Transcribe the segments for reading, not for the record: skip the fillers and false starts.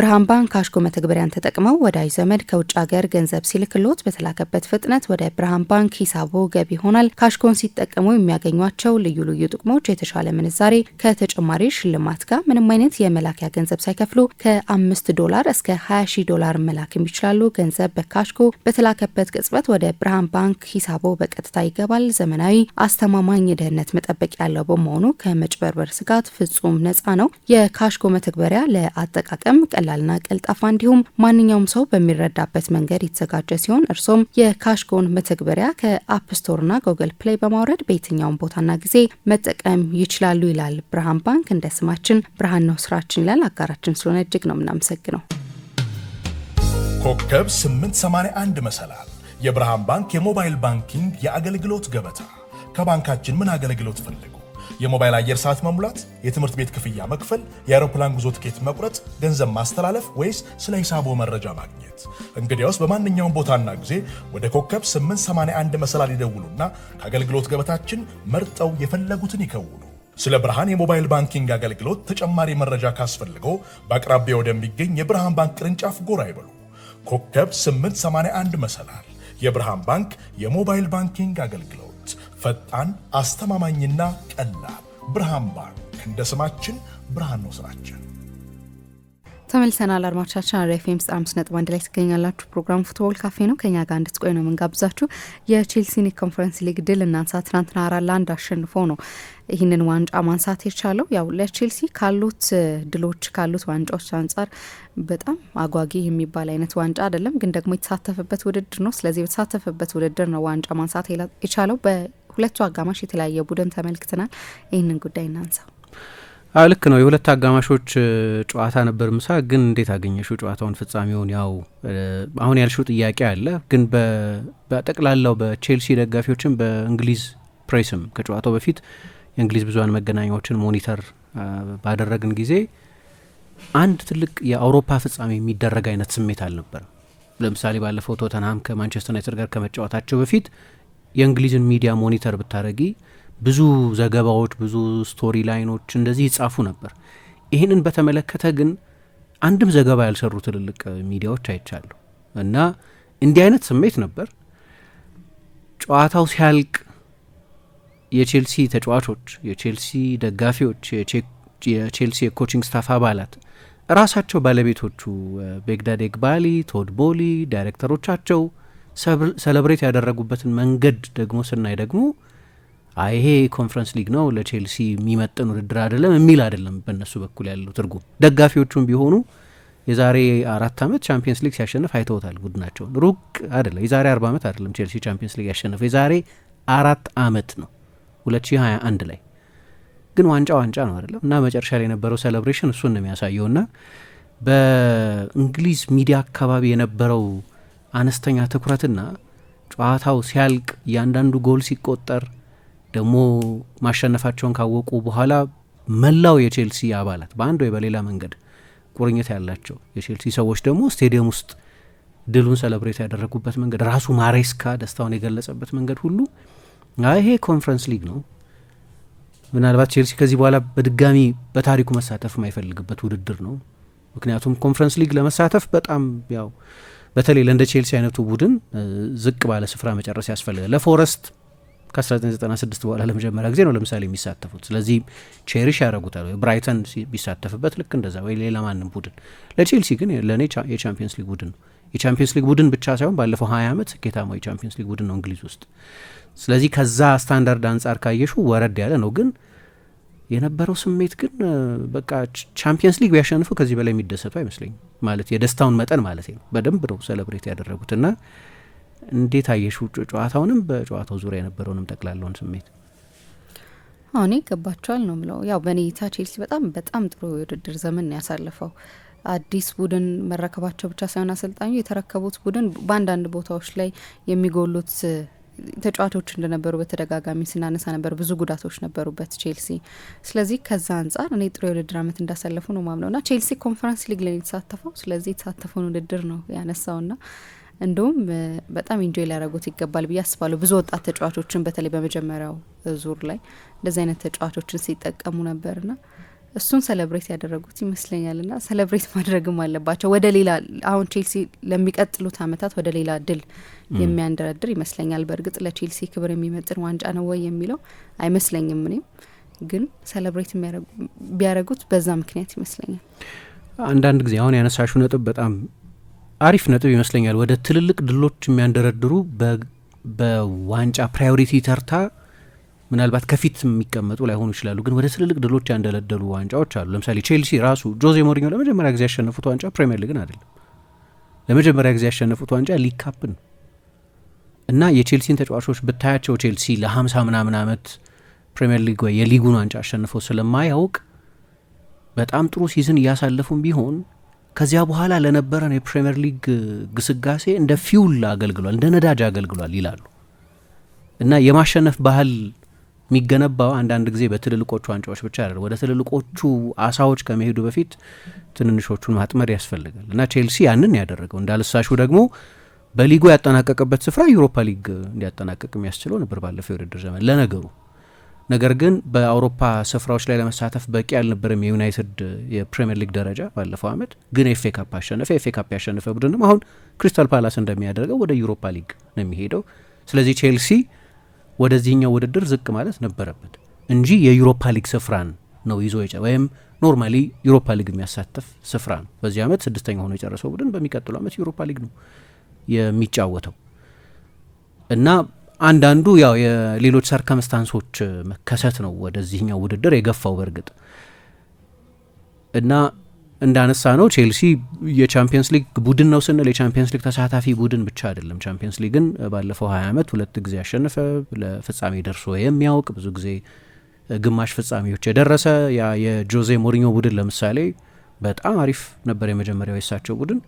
ብርሃን ባንክ ካሽኮ መተግበሪያን ተጠቅመው ወዳጅ ዘመድ ከውጭ ሀገር ገንዘብ ሲልክሎት በተላከበት ፍጥነት ወደ ብርሃን ባንክ ሂሳቦ ገቢ ይሆናል። ካሽኮን ሲጠቀሙ የሚያገኟቸው ልዩ ልዩ ጥቅሞች የተሻለ ምንዛሬ ከተጨማሪ ሽልማት ጋር ምንም አይነት የመላኪያ ገንዘብ ሳይከፍሉ ከ$5 እስከ $20,000 መላክም ይችላሉ። ገንዘብ በካሽኮ በተላከበት ቅጽበት ወደ ብርሃን ባንክ ሂሳቦ በቀጥታ ይገባል። ዘመናዊ፣ አስተማማኝ የደህንነት መጠበቅ ያለው በመሆኑ ከመጭበርበር ስጋት ፍጹም ነፃ ነው። የካሽኮ መተግበሪያ ለአጠቃቀም ቀላልና ቀልጣፋ እንዲሁም ማንኛውም ሰው በሚረዳበት መንገድ የተዘጋጀ ሲሆን እርሶም የካሽኮን መተግበሪያ ከአፕ ስቶርና ጉግል ፕሌይ በማውረድ በየትኛውም ቦታና ጊዜ መጠቀም ይችላሉ ይላል ብርሃን ባንክ። እንደ ስማችን ብርሃን ነው ስራችን ይላል። አጋራችን ስለሆነ እጅግ ነው የምናመሰግነው። ኮከብ 881 መሰላል የብርሃን ባንክ የሞባይል ባንኪንግ የአገልግሎት ገበታ። ከባንካችን ምን አገልግሎት ፈልጉ? የሞባይል አየር ሰዓት መሙላት፣ የትምህርት ቤት ክፍያ መክፈል፣ የአውሮፕላን ጉዞ ትኬት መቁረጥ፣ ገንዘብ ማስተላለፍ ወይስ ስለ ሂሳቦ መረጃ ማግኘት? እንግዲያውስ በማንኛውም ቦታና ጊዜ ወደ ኮከብ 881 መሰላል ይደውሉና ከአገልግሎት ገበታችን መርጠው የፈለጉትን ይከውኑ። ስለ ብርሃን የሞባይል ባንኪንግ አገልግሎት ተጨማሪ መረጃ ካስፈልገው በአቅራቢያ ወደሚገኝ የብርሃን ባንክ ቅርንጫፍ ጎራ ይበሉ። ኮከብ 881 መሰላል የብርሃን ባንክ የሞባይል ባንኪንግ አገልግሎት ፈጣን፣ አስተማማኝና ቀላል። ብርሃን ባንክ እንደ ስማችን ብርሃን ነው ስራችን። ተመልሰናል አድማጮቻችን። አርኤፍኤም 5.1 ላይ ትገኛላችሁ። ፕሮግራሙ ፉትቦል ካፌ ነው። ከኛ ጋር እንድትቆዩ ነው የምንጋብዛችሁ። የቼልሲን ኮንፈረንስ ሊግ ድል እናንሳ። ትናንትና 4-1 አሸንፎ ነው ይህንን ዋንጫ ማንሳት የቻለው። ያው ለቼልሲ ካሉት ድሎች ካሉት ዋንጫዎች አንጻር በጣም አጓጊ የሚባል አይነት ዋንጫ አይደለም፣ ግን ደግሞ የተሳተፈበት ውድድር ነው። ስለዚህ በተሳተፈበት ውድድር ነው ዋንጫ ማንሳት የቻለው። በሁለቱ አጋማሽ የተለያየ ቡድን ተመልክተናል። ይህንን ጉዳይ እናንሳ። ልክ ነው። የሁለት አጋማሾች ጨዋታ ነበር። ምሳ ግን እንዴት አገኘሹ ጨዋታውን ፍጻሜውን? ያው አሁን ያልሽው ጥያቄ አለ፣ ግን በጠቅላላው በቼልሲ ደጋፊዎችም በእንግሊዝ ፕሬስም ከጨዋታው በፊት የእንግሊዝ ብዙሃን መገናኛዎችን ሞኒተር ባደረግን ጊዜ አንድ ትልቅ የአውሮፓ ፍጻሜ የሚደረግ አይነት ስሜት አልነበረም። ለምሳሌ ባለፈው ቶተንሃም ከማንቸስተር ዩናይትድ ጋር ከመጫወታቸው በፊት የእንግሊዝን ሚዲያ ሞኒተር ብታረጊ ብዙ ዘገባዎች፣ ብዙ ስቶሪ ላይኖች እንደዚህ ይጻፉ ነበር። ይህንን በተመለከተ ግን አንድም ዘገባ ያልሰሩ ትልልቅ ሚዲያዎች አይቻሉ እና እንዲህ አይነት ስሜት ነበር። ጨዋታው ሲያልቅ የቼልሲ ተጫዋቾች፣ የቼልሲ ደጋፊዎች፣ የቼልሲ የኮቺንግ ስታፍ አባላት ራሳቸው ባለቤቶቹ ቤግዳድ ኤግባሊ፣ ቶድ ቦሊ፣ ዳይሬክተሮቻቸው ሰለብሬት ያደረጉበትን መንገድ ደግሞ ስናይ ደግሞ ይሄ ኮንፈረንስ ሊግ ነው ለቼልሲ የሚመጥን ውድድር አይደለም የሚል አይደለም በእነሱ በኩል ያለው ትርጉም። ደጋፊዎቹም ቢሆኑ የዛሬ 4 ዓመት ቻምፒየንስ ሊግ ሲያሸንፍ አይተውታል ቡድናቸውን። ሩቅ አይደለም፣ የዛሬ 40 ዓመት አይደለም ቼልሲ ቻምፒየንስ ሊግ ያሸነፈው የዛሬ 4 ዓመት ነው 2021 ላይ። ግን ዋንጫ ነው አይደለም። እና መጨረሻ ላይ የነበረው ሴሌብሬሽን እሱን ነው የሚያሳየው። እና በእንግሊዝ ሚዲያ አካባቢ የነበረው አነስተኛ ትኩረትና ጨዋታው ሲያልቅ እያንዳንዱ ጎል ሲቆጠር ደግሞ ማሸነፋቸውን ካወቁ በኋላ መላው የቼልሲ አባላት በአንድ ወይ በሌላ መንገድ ቁርኝት ያላቸው የቼልሲ ሰዎች ደግሞ ስቴዲየም ውስጥ ድሉን ሰለብሬት ያደረጉበት መንገድ፣ ራሱ ማሬስካ ደስታውን የገለጸበት መንገድ ሁሉ ይሄ ኮንፈረንስ ሊግ ነው። ምናልባት ቼልሲ ከዚህ በኋላ በድጋሚ በታሪኩ መሳተፍ የማይፈልግበት ውድድር ነው። ምክንያቱም ኮንፈረንስ ሊግ ለመሳተፍ በጣም ያው በተለይ ለእንደ ቼልሲ አይነቱ ቡድን ዝቅ ባለ ስፍራ መጨረስ ያስፈልጋል። ለፎረስት ከ1996 በኋላ ለመጀመሪያ ጊዜ ነው ለምሳሌ የሚሳተፉት። ስለዚህ ቼሪሽ ያደረጉታል። ወይ ብራይተን ቢሳተፍበት ልክ እንደዛ፣ ወይ ሌላ ማንም ቡድን። ለቼልሲ ግን ለእኔ የቻምፒየንስ ሊግ ቡድን ነው። የቻምፒየንስ ሊግ ቡድን ብቻ ሳይሆን ባለፈው 20 ዓመት ስኬታማ የቻምፒየንስ ሊግ ቡድን ነው እንግሊዝ ውስጥ። ስለዚህ ከዛ ስታንዳርድ አንጻር ካየሹ ወረድ ያለ ነው። ግን የነበረው ስሜት ግን በቃ ቻምፒየንስ ሊግ ቢያሸንፉ ከዚህ በላይ የሚደሰቱ አይመስለኝም። ማለት የደስታውን መጠን ማለት ነው። በደንብ ነው ሴሌብሬት ያደረጉት። እና እንዴት አየሹ ጨዋታውንም በጨዋታው ዙሪያ የነበረውንም ጠቅላላውን ስሜት? እኔ ገባቸዋል ነው ምለው። ያው በኔ እይታ ቼልሲ በጣም ጥሩ የውድድር ዘመን ያሳለፈው። አዲስ ቡድን መረከባቸው ብቻ ሳይሆን አሰልጣኙ የተረከቡት ቡድን በአንዳንድ ቦታዎች ላይ የሚጎሉት ተጫዋቾች እንደነበሩ በተደጋጋሚ ስናነሳ ነበር። ብዙ ጉዳቶች ነበሩበት ቼልሲ። ስለዚህ ከዛ አንጻር እኔ ጥሩ የውድድር አመት እንዳሳለፉ ነው ማምነው። ና ቼልሲ ኮንፈረንስ ሊግ ላይ የተሳተፈው፣ ስለዚህ የተሳተፈውን ውድድር ነው ያነሳው። ና እንደውም በጣም ኢንጆይ ሊያደርጉት ይገባል ብዬ አስባለሁ። ብዙ ወጣት ተጫዋቾችን በተለይ በመጀመሪያው ዙር ላይ እንደዚህ አይነት ተጫዋቾችን ሲጠቀሙ ነበርና እሱን ሰለብሬት ያደረጉት ይመስለኛልና ሰለብሬት ማድረግም አለባቸው። ወደ ሌላ አሁን ቼልሲ ለሚቀጥሉት አመታት ወደ ሌላ ድል የሚያንደረድር ይመስለኛል። በእርግጥ ለቼልሲ ክብር የሚመጥን ዋንጫ ነው ወይ የሚለው አይመስለኝም። እኔም ግን ሰለብሬት ቢያደርጉት በዛ ምክንያት ይመስለኛል። አንዳንድ ጊዜ አሁን ያነሳሹ ነጥብ በጣም አሪፍ ነጥብ ይመስለኛል። ወደ ትልልቅ ድሎች የሚያንደረድሩ በዋንጫ ፕራዮሪቲ ተርታ ምናልባት ከፊት የሚቀመጡ ላይሆኑ ይችላሉ፣ ግን ወደ ትልልቅ ድሎች ያንደለደሉ ዋንጫዎች አሉ። ለምሳሌ ቼልሲ ራሱ ጆዜ ሞሪኞ ለመጀመሪያ ጊዜ ያሸነፉት ዋንጫ ፕሪሚየር ሊግን አይደለም። ለመጀመሪያ ጊዜ ያሸነፉት ዋንጫ ሊግ ካፕን እና የቼልሲን ተጫዋቾች ብታያቸው ቼልሲ ለ50 ምናምን ዓመት ፕሪሚየር ሊግ ወይ የሊጉን ዋንጫ አሸንፈው ስለማያውቅ በጣም ጥሩ ሲዝን እያሳለፉም ቢሆን ከዚያ በኋላ ለነበረን የፕሪሚየር ሊግ ግስጋሴ እንደ ፊውል አገልግሏል፣ እንደ ነዳጅ አገልግሏል ይላሉ። እና የማሸነፍ ባህል የሚገነባው አንዳንድ ጊዜ በትልልቆቹ ዋንጫዎች ብቻ አይደለም። ወደ ትልልቆቹ አሳዎች ከመሄዱ በፊት ትንንሾቹን ማጥመድ ያስፈልጋል። እና ቼልሲ ያንን ያደረገው እንዳልሳሹ ደግሞ በሊጉ ያጠናቀቀበት ስፍራ ዩሮፓ ሊግ እንዲያጠናቀቅ የሚያስችለው ነበር ባለፈው የውድድር ዘመን ለነገሩ። ነገር ግን በአውሮፓ ስፍራዎች ላይ ለመሳተፍ በቂ አልነበረም የዩናይትድ የፕሪሚየር ሊግ ደረጃ ባለፈው አመት። ግን ኤፍኤ ካፕ አሸነፈ። ኤፍኤ ካፕ ያሸነፈ ቡድንም አሁን ክሪስታል ፓላስ እንደሚያደርገው ወደ ዩሮፓ ሊግ ነው የሚሄደው። ስለዚህ ቼልሲ ወደዚህኛው ውድድር ዝቅ ማለት ነበረበት እንጂ የዩሮፓ ሊግ ስፍራን ነው ይዞ ወይም ኖርማሊ ዩሮፓ ሊግ የሚያሳተፍ ስፍራ ነው። በዚህ አመት 6ኛ ሆኖ የጨረሰው ቡድን በሚቀጥለው አመት ዩሮፓ ሊግ ነው የሚጫወተው እና አንዳንዱ ያው የሌሎች ሰርከምስታንሶች መከሰት ነው ወደዚህኛው ውድድር የገፋው በእርግጥ እና እንዳነሳ ነው ቼልሲ የቻምፒየንስ ሊግ ቡድን ነው ስንል የቻምፒየንስ ሊግ ተሳታፊ ቡድን ብቻ አይደለም። ቻምፒየንስ ሊግን ባለፈው 20 ዓመት 2 ጊዜ ያሸነፈ፣ ለፍጻሜ ደርሶ የሚያውቅ ብዙ ጊዜ ግማሽ ፍጻሜዎች የደረሰ ያ የጆዜ ሞሪኞ ቡድን ለምሳሌ በጣም አሪፍ ነበር የመጀመሪያው የሳቸው ቡድን፣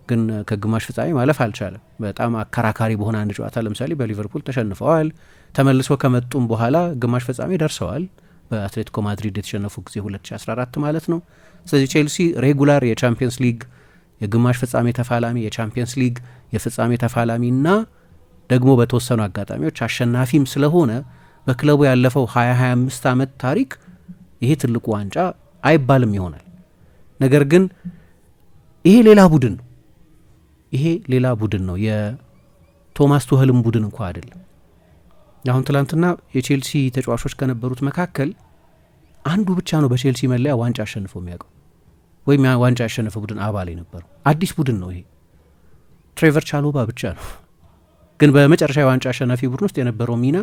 ግን ከግማሽ ፍጻሜ ማለፍ አልቻለም። በጣም አከራካሪ በሆነ አንድ ጨዋታ ለምሳሌ በሊቨርፑል ተሸንፈዋል። ተመልሶ ከመጡም በኋላ ግማሽ ፍጻሜ ደርሰዋል። በአትሌቲኮ ማድሪድ የተሸነፉ ጊዜ 2014 ማለት ነው። ስለዚህ ቼልሲ ሬጉላር የቻምፒየንስ ሊግ የግማሽ ፍጻሜ ተፋላሚ፣ የቻምፒየንስ ሊግ የፍጻሜ ተፋላሚ እና ደግሞ በተወሰኑ አጋጣሚዎች አሸናፊም ስለሆነ በክለቡ ያለፈው 20-25 ዓመት ታሪክ ይሄ ትልቁ ዋንጫ አይባልም ይሆናል። ነገር ግን ይሄ ሌላ ቡድን ነው። ይሄ ሌላ ቡድን ነው። የቶማስ ቱኸልም ቡድን እንኳ አይደለም። አሁን ትላንትና የቼልሲ ተጫዋቾች ከነበሩት መካከል አንዱ ብቻ ነው በቼልሲ መለያ ዋንጫ አሸንፈው የሚያውቀው ወይም ዋንጫ ያሸነፈ ቡድን አባል የነበረው። አዲስ ቡድን ነው ይሄ። ትሬቨር ቻሎባ ብቻ ነው። ግን በመጨረሻ የዋንጫ አሸናፊ ቡድን ውስጥ የነበረው ሚና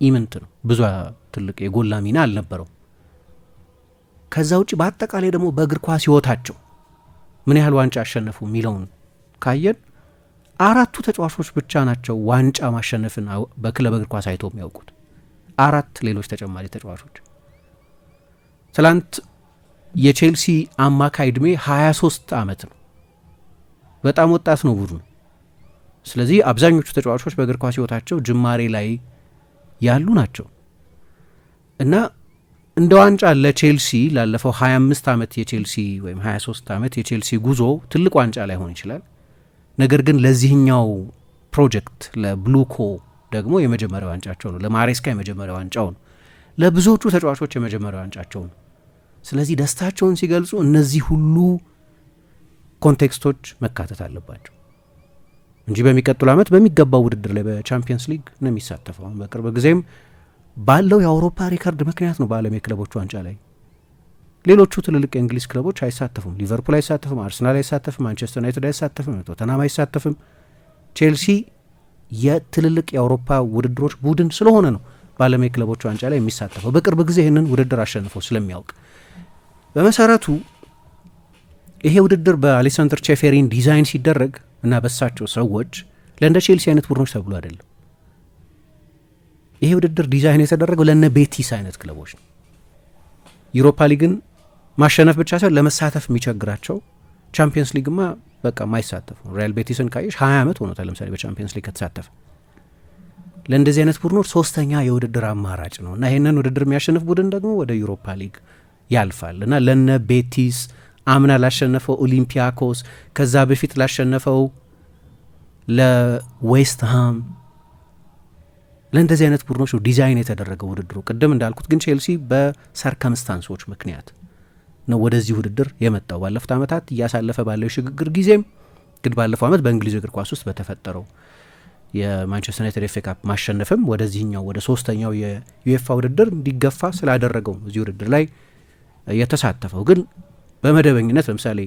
ኢምንት ነው። ብዙ ትልቅ የጎላ ሚና አልነበረው። ከዛ ውጭ በአጠቃላይ ደግሞ በእግር ኳስ ሕይወታቸው ምን ያህል ዋንጫ አሸነፉ የሚለውን ካየን 4 ተጫዋቾች ብቻ ናቸው ዋንጫ ማሸነፍን በክለብ እግር ኳስ አይተው የሚያውቁት። 4 ሌሎች ተጨማሪ ተጫዋቾች። ትላንት የቼልሲ አማካይ ዕድሜ 23 ዓመት ነው። በጣም ወጣት ነው ቡድኑ። ስለዚህ አብዛኞቹ ተጫዋቾች በእግር ኳስ ሕይወታቸው ጅማሬ ላይ ያሉ ናቸው እና እንደ ዋንጫ ለቼልሲ ላለፈው 25 ዓመት የቼልሲ ወይም 23 ዓመት የቼልሲ ጉዞ ትልቅ ዋንጫ ላይሆን ይችላል። ነገር ግን ለዚህኛው ፕሮጀክት ለብሉኮ ደግሞ የመጀመሪያ ዋንጫቸው ነው። ለማሬስካ የመጀመሪያ ዋንጫው ነው። ለብዙዎቹ ተጫዋቾች የመጀመሪያ ዋንጫቸው ነው። ስለዚህ ደስታቸውን ሲገልጹ እነዚህ ሁሉ ኮንቴክስቶች መካተት አለባቸው እንጂ በሚቀጥሉ ዓመት በሚገባው ውድድር ላይ በቻምፒየንስ ሊግ ነው የሚሳተፈው። በቅርብ ጊዜም ባለው የአውሮፓ ሪከርድ ምክንያት ነው በዓለም የክለቦች ዋንጫ ላይ ሌሎቹ ትልልቅ የእንግሊዝ ክለቦች አይሳተፉም። ሊቨርፑል አይሳተፍም፣ አርሰናል አይሳተፍም፣ ማንቸስተር ዩናይትድ አይሳተፍም፣ ቶተንሃም አይሳተፍም። ቼልሲ የትልልቅ የአውሮፓ ውድድሮች ቡድን ስለሆነ ነው በዓለም የክለቦች ዋንጫ ላይ የሚሳተፈው። በቅርብ ጊዜ ይህንን ውድድር አሸንፈው ስለሚያውቅ በመሰረቱ ይሄ ውድድር በአሌክሳንደር ቼፌሪን ዲዛይን ሲደረግ እና በሳቸው ሰዎች ለእንደ ቼልሲ አይነት ቡድኖች ተብሎ አይደለም። ይሄ ውድድር ዲዛይን የተደረገው ለእነ ቤቲስ አይነት ክለቦች ነው። ዩሮፓ ሊግን ማሸነፍ ብቻ ሳይሆን ለመሳተፍ የሚቸግራቸው፣ ቻምፒየንስ ሊግማ በቃ ማይሳተፉ። ሪያል ቤቲስን ካየሽ 20 ዓመት ሆኖታል ለምሳሌ በቻምፒየንስ ሊግ ከተሳተፈ። ለእንደዚህ አይነት ቡድኖች ሶስተኛ የውድድር አማራጭ ነው እና ይህንን ውድድር የሚያሸንፍ ቡድን ደግሞ ወደ ዩሮፓ ሊግ ያልፋል እና ለነ ቤቲስ አምና ላሸነፈው ኦሊምፒያኮስ፣ ከዛ በፊት ላሸነፈው ለዌስትሃም ለእንደዚህ አይነት ቡድኖች ነው ዲዛይን የተደረገው ውድድሩ። ቅድም እንዳልኩት ግን ቼልሲ በሰርከምስታንሶች ምክንያት ነው ወደዚህ ውድድር የመጣው። ባለፉት ዓመታት እያሳለፈ ባለው የሽግግር ጊዜም ግን ባለፈው ዓመት በእንግሊዝ እግር ኳስ ውስጥ በተፈጠረው የማንቸስተር ዩናይትድ ኤፍ ኤ ካፕ ማሸነፍም ወደዚህኛው ወደ ሶስተኛው የዩኤፋ ውድድር እንዲገፋ ስላደረገው እዚህ ውድድር ላይ የተሳተፈው። ግን በመደበኝነት ለምሳሌ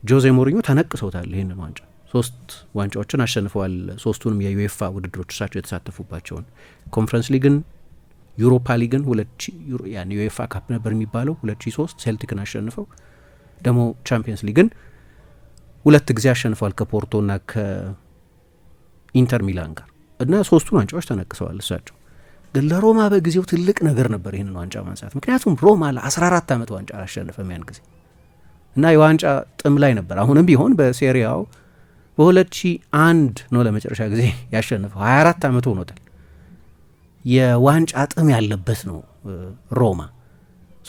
ጆዜ ሞሪኞ ተነቅሰውታል ይህንን ዋንጫ። 3 ዋንጫዎችን አሸንፈዋል፣ 3ቱንም የዩኤፋ ውድድሮች እሳቸው የተሳተፉባቸውን። ኮንፈረንስ ሊግን፣ ዩሮፓ ሊግን ያን ዩኤፋ ካፕ ነበር የሚባለው 2003 ሴልቲክን አሸንፈው፣ ደግሞ ቻምፒየንስ ሊግን 2 ጊዜ አሸንፈዋል ከፖርቶና ከኢንተር ሚላን ጋር እና 3ቱን ዋንጫዎች ተነቅሰዋል እሳቸው። ግን ለሮማ በጊዜው ትልቅ ነገር ነበር ይህንን ዋንጫ ማንሳት። ምክንያቱም ሮማ ለ14 ዓመት ዋንጫ አላሸነፈም ያን ጊዜ እና የዋንጫ ጥም ላይ ነበር። አሁንም ቢሆን በሴሪያው በ2001 ነው ለመጨረሻ ጊዜ ያሸነፈው። 24 ዓመት ሆኖታል። የዋንጫ ጥም ያለበት ነው ሮማ።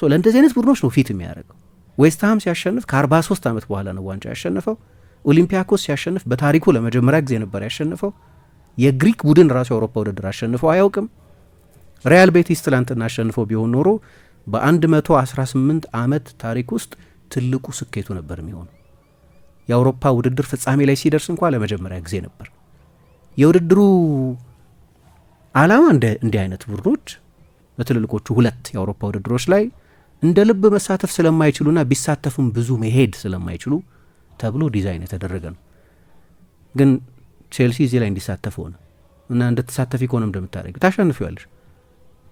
ለእንደዚህ አይነት ቡድኖች ነው ፊት የሚያደርገው። ዌስትሃም ሲያሸንፍ ከ43 ዓመት በኋላ ነው ዋንጫ ያሸነፈው። ኦሊምፒያኮስ ሲያሸንፍ በታሪኩ ለመጀመሪያ ጊዜ ነበር ያሸነፈው። የግሪክ ቡድን ራሱ የአውሮፓ ውድድር አሸንፈው አያውቅም። ሪያል ቤቲስ ትላንትና አሸንፈው ቢሆን ኖሮ በ118 ዓመት ታሪክ ውስጥ ትልቁ ስኬቱ ነበር የሚሆነው። የአውሮፓ ውድድር ፍጻሜ ላይ ሲደርስ እንኳ ለመጀመሪያ ጊዜ ነበር። የውድድሩ ዓላማ እንዲህ አይነት ቡድኖች በትልልቆቹ 2 የአውሮፓ ውድድሮች ላይ እንደ ልብ መሳተፍ ስለማይችሉና ቢሳተፉም ብዙ መሄድ ስለማይችሉ ተብሎ ዲዛይን የተደረገ ነው። ግን ቼልሲ እዚህ ላይ እንዲሳተፍ ሆነ እና እንድትሳተፊ ከሆነ እንደምታደርግ ታሸንፊዋለሽ።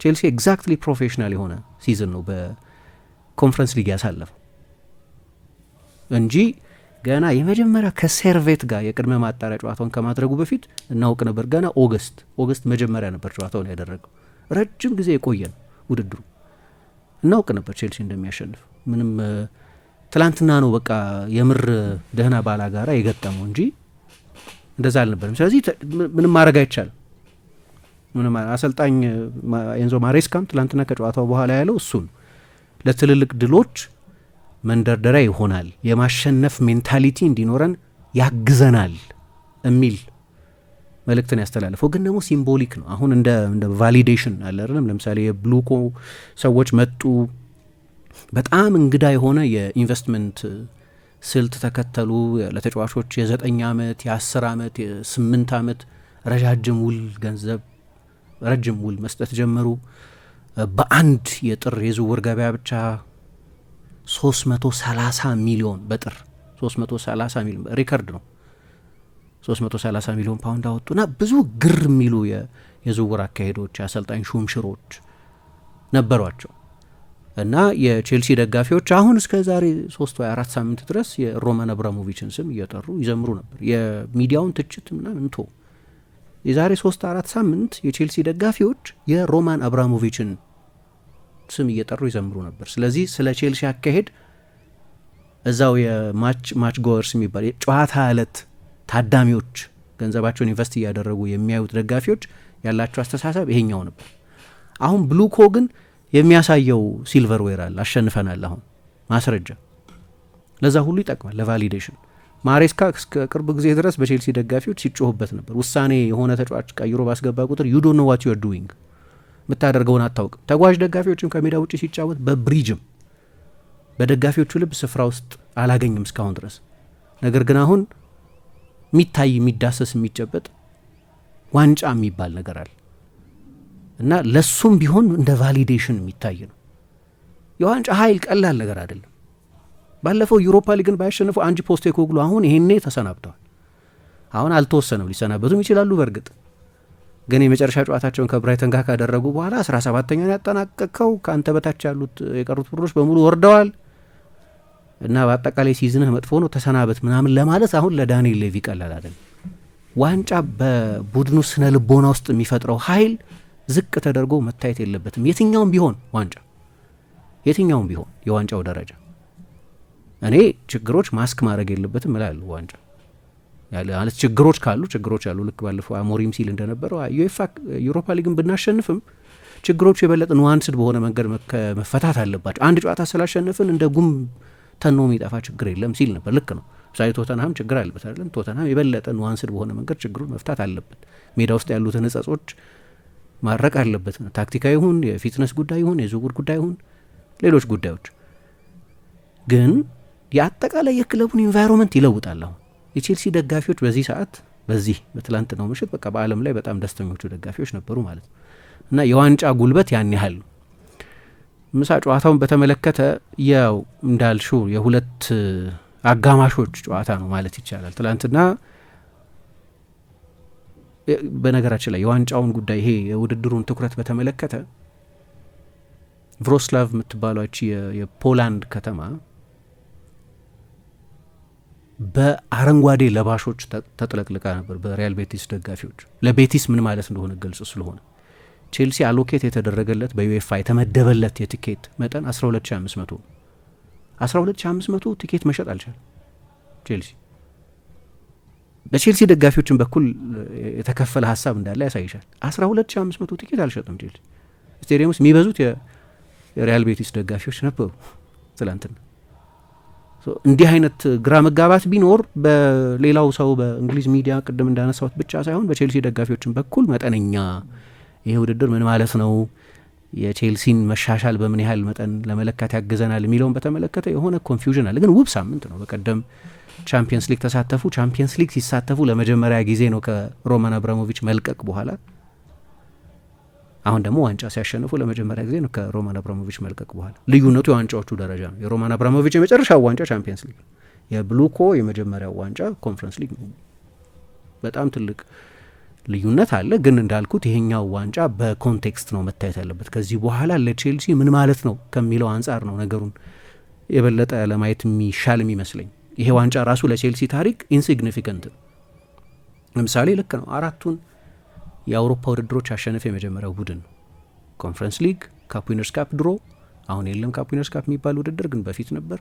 ቼልሲ ኤግዛክትሊ ፕሮፌሽናል የሆነ ሲዝን ነው በኮንፈረንስ ሊግ ያሳለፈው እንጂ ገና የመጀመሪያ ከሴርቬት ጋር የቅድመ ማጣሪያ ጨዋታውን ከማድረጉ በፊት እናውቅ ነበር። ገና ኦገስት መጀመሪያ ነበር ጨዋታውን ያደረገው። ረጅም ጊዜ የቆየ ነው ውድድሩ። እናውቅ ነበር ቼልሲ እንደሚያሸንፍ። ምንም ትላንትና ነው በቃ የምር ደህና ባላ ጋራ የገጠመው እንጂ እንደዛ አልነበርም። ስለዚህ ምንም ማድረግ አይቻልም። ምንም አሰልጣኝ ኤንዞ ማሬስካም ትላንትና ከጨዋታው በኋላ ያለው እሱን ለትልልቅ ድሎች መንደርደሪያ ይሆናል፣ የማሸነፍ ሜንታሊቲ እንዲኖረን ያግዘናል የሚል መልእክትን ያስተላልፈው። ግን ደግሞ ሲምቦሊክ ነው። አሁን እንደ ቫሊዴሽን አለ አይደለም። ለምሳሌ የብሉኮ ሰዎች መጡ፣ በጣም እንግዳ የሆነ የኢንቨስትመንት ስልት ተከተሉ። ለተጫዋቾች የ9 ዓመት የ10 ዓመት የ8 ዓመት ረጃጅም ውል ገንዘብ ረጅም ውል መስጠት ጀመሩ። በአንድ የጥር የዝውውር ገበያ ብቻ 330 ሚሊዮን በጥር 330 ሚሊዮን ሪከርድ ነው። 330 ሚሊዮን ፓውንድ አወጡና ብዙ ግር የሚሉ የዝውውር አካሄዶች፣ የአሰልጣኝ ሹምሽሮች ነበሯቸው እና የቼልሲ ደጋፊዎች አሁን እስከ ዛሬ 3 ወይ 4 ሳምንት ድረስ የሮማን አብራሞቪችን ስም እየጠሩ ይዘምሩ ነበር። የሚዲያውን ትችት ምናምን እንቶ የዛሬ 3-4 ሳምንት የቼልሲ ደጋፊዎች የሮማን አብራሞቪችን ስም እየጠሩ ይዘምሩ ነበር። ስለዚህ ስለ ቼልሲ አካሄድ እዛው የማች ጎወርስ የሚባል የጨዋታ ዕለት ታዳሚዎች ገንዘባቸውን ኢንቨስት እያደረጉ የሚያዩት ደጋፊዎች ያላቸው አስተሳሰብ ይሄኛው ነበር። አሁን ብሉኮ ግን የሚያሳየው ሲልቨር ዌር አለ፣ አሸንፈናል። አሁን ማስረጃ ለዛ ሁሉ ይጠቅማል ለቫሊዴሽን። ማሬስካ እስከ ቅርብ ጊዜ ድረስ በቼልሲ ደጋፊዎች ሲጮሁበት ነበር። ውሳኔ የሆነ ተጫዋች ቀይሮ ባስገባ ቁጥር ዩ ዶንት ኖ ዋት ዩ አር ዱዊንግ፣ የምታደርገውን አታውቅም። ተጓዥ ደጋፊዎችም ከሜዳ ውጭ ሲጫወት በብሪጅም በደጋፊዎቹ ልብ ስፍራ ውስጥ አላገኝም እስካሁን ድረስ። ነገር ግን አሁን የሚታይ የሚዳሰስ የሚጨበጥ ዋንጫ የሚባል ነገር አለ እና ለሱም ቢሆን እንደ ቫሊዴሽን የሚታይ ነው። የዋንጫ ኃይል ቀላል ነገር አይደለም። ባለፈው ዩሮፓ ሊግን ባያሸንፉ አንጂ ፖስቴኮግሉ አሁን ይሄኔ ተሰናብተዋል። አሁን አልተወሰነም፣ ሊሰናበቱም ይችላሉ። በእርግጥ ግን የመጨረሻ ጨዋታቸውን ከብራይተን ጋር ካደረጉ በኋላ 17ኛን ያጠናቀቀው ከአንተ በታች ያሉት የቀሩት ቡድኖች በሙሉ ወርደዋል እና በአጠቃላይ ሲዝንህ መጥፎ ነው ተሰናበት ምናምን ለማለት አሁን ለዳንኤል ሌቪ ቀላል አይደለም። ዋንጫ በቡድኑ ስነ ልቦና ውስጥ የሚፈጥረው ኃይል ዝቅ ተደርጎ መታየት የለበትም። የትኛውም ቢሆን ዋንጫ የትኛውም ቢሆን የዋንጫው ደረጃ እኔ ችግሮች ማስክ ማድረግ የለበትም እላለሁ። ዋንጫ ያለ ማለት ችግሮች ካሉ ችግሮች አሉ። ልክ ባለፈው አሞሪም ሲል እንደነበረው ዩሮፓ ሊግን ብናሸንፍም ችግሮቹ የበለጠ ኑዋንስድ በሆነ መንገድ መፈታት አለባቸው። አንድ ጨዋታ ስላሸንፍን እንደ ጉም ተኖ የሚጠፋ ችግር የለም ሲል ነበር። ልክ ነው። ሳይ ቶተንሃም ችግር አለበት አይደለም። ቶተንሃም የበለጠ ኑዋንስድ በሆነ መንገድ ችግሩን መፍታት አለበት። ሜዳ ውስጥ ያሉትን እጸጾች ማድረቅ አለበት። ታክቲካዊ ይሁን የፊትነስ ጉዳይ ይሁን የዝውውር ጉዳይ ይሁን ሌሎች ጉዳዮች ግን የአጠቃላይ የክለቡን ኢንቫይሮንመንት ይለውጣል። አሁን የቼልሲ ደጋፊዎች በዚህ ሰዓት በትላንትናው ምሽት በቃ በዓለም ላይ በጣም ደስተኞቹ ደጋፊዎች ነበሩ ማለት ነው እና የዋንጫ ጉልበት ያን ያህል ነው። ምሳ ጨዋታውን በተመለከተ ያው እንዳልሹ የሁለት አጋማሾች ጨዋታ ነው ማለት ይቻላል። ትላንትና በነገራችን ላይ የዋንጫውን ጉዳይ ይሄ የውድድሩን ትኩረት በተመለከተ ቭሮስላቭ የምትባሏች የፖላንድ ከተማ በአረንጓዴ ለባሾች ተጥለቅልቃ ነበር በሪያል ቤቲስ ደጋፊዎች። ለቤቲስ ምን ማለት እንደሆነ ገልጽ ስለሆነ ቼልሲ አሎኬት የተደረገለት በዩኤፋ የተመደበለት የቲኬት መጠን 12500 12500 ቲኬት መሸጥ አልቻለም ቼልሲ። በቼልሲ ደጋፊዎችን በኩል የተከፈለ ሀሳብ እንዳለ ያሳይሻል። 12500 ቲኬት አልሸጥም ቼልሲ። ስቴዲየም ውስጥ የሚበዙት የሪያል ቤቲስ ደጋፊዎች ነበሩ ትላንትና። እንዲህ አይነት ግራ መጋባት ቢኖር በሌላው ሰው በእንግሊዝ ሚዲያ ቅድም እንዳነሳሁት ብቻ ሳይሆን በቼልሲ ደጋፊዎችን በኩል መጠነኛ ይሄ ውድድር ምን ማለት ነው፣ የቼልሲን መሻሻል በምን ያህል መጠን ለመለካት ያግዘናል የሚለውን በተመለከተ የሆነ ኮንፊውዥን አለ። ግን ውብ ሳምንት ነው። በቀደም ቻምፒየንስ ሊግ ተሳተፉ። ቻምፒየንስ ሊግ ሲሳተፉ ለመጀመሪያ ጊዜ ነው ከሮማን አብራሞቪች መልቀቅ በኋላ። አሁን ደግሞ ዋንጫ ሲያሸንፉ ለመጀመሪያ ጊዜ ነው ከሮማን አብራሞቪች መልቀቅ በኋላ። ልዩነቱ የዋንጫዎቹ ደረጃ ነው። የሮማን አብራሞቪች የመጨረሻው ዋንጫ ቻምፒየንስ ሊግ፣ የብሉኮ የመጀመሪያው ዋንጫ ኮንፈረንስ ሊግ ነው። በጣም ትልቅ ልዩነት አለ። ግን እንዳልኩት ይሄኛው ዋንጫ በኮንቴክስት ነው መታየት ያለበት። ከዚህ በኋላ ለቼልሲ ምን ማለት ነው ከሚለው አንጻር ነው ነገሩን የበለጠ ለማየት የሚሻል የሚመስለኝ። ይሄ ዋንጫ ራሱ ለቼልሲ ታሪክ ኢንሲግኒፊካንት ነው። ለምሳሌ ልክ ነው 4ቱን የአውሮፓ ውድድሮች ያሸነፈ የመጀመሪያው ቡድን ነው። ኮንፈረንስ ሊግ፣ ካፕ ዊነርስ ካፕ ድሮ አሁን የለም ካፕ ዊነርስ ካፕ የሚባል ውድድር ግን በፊት ነበር።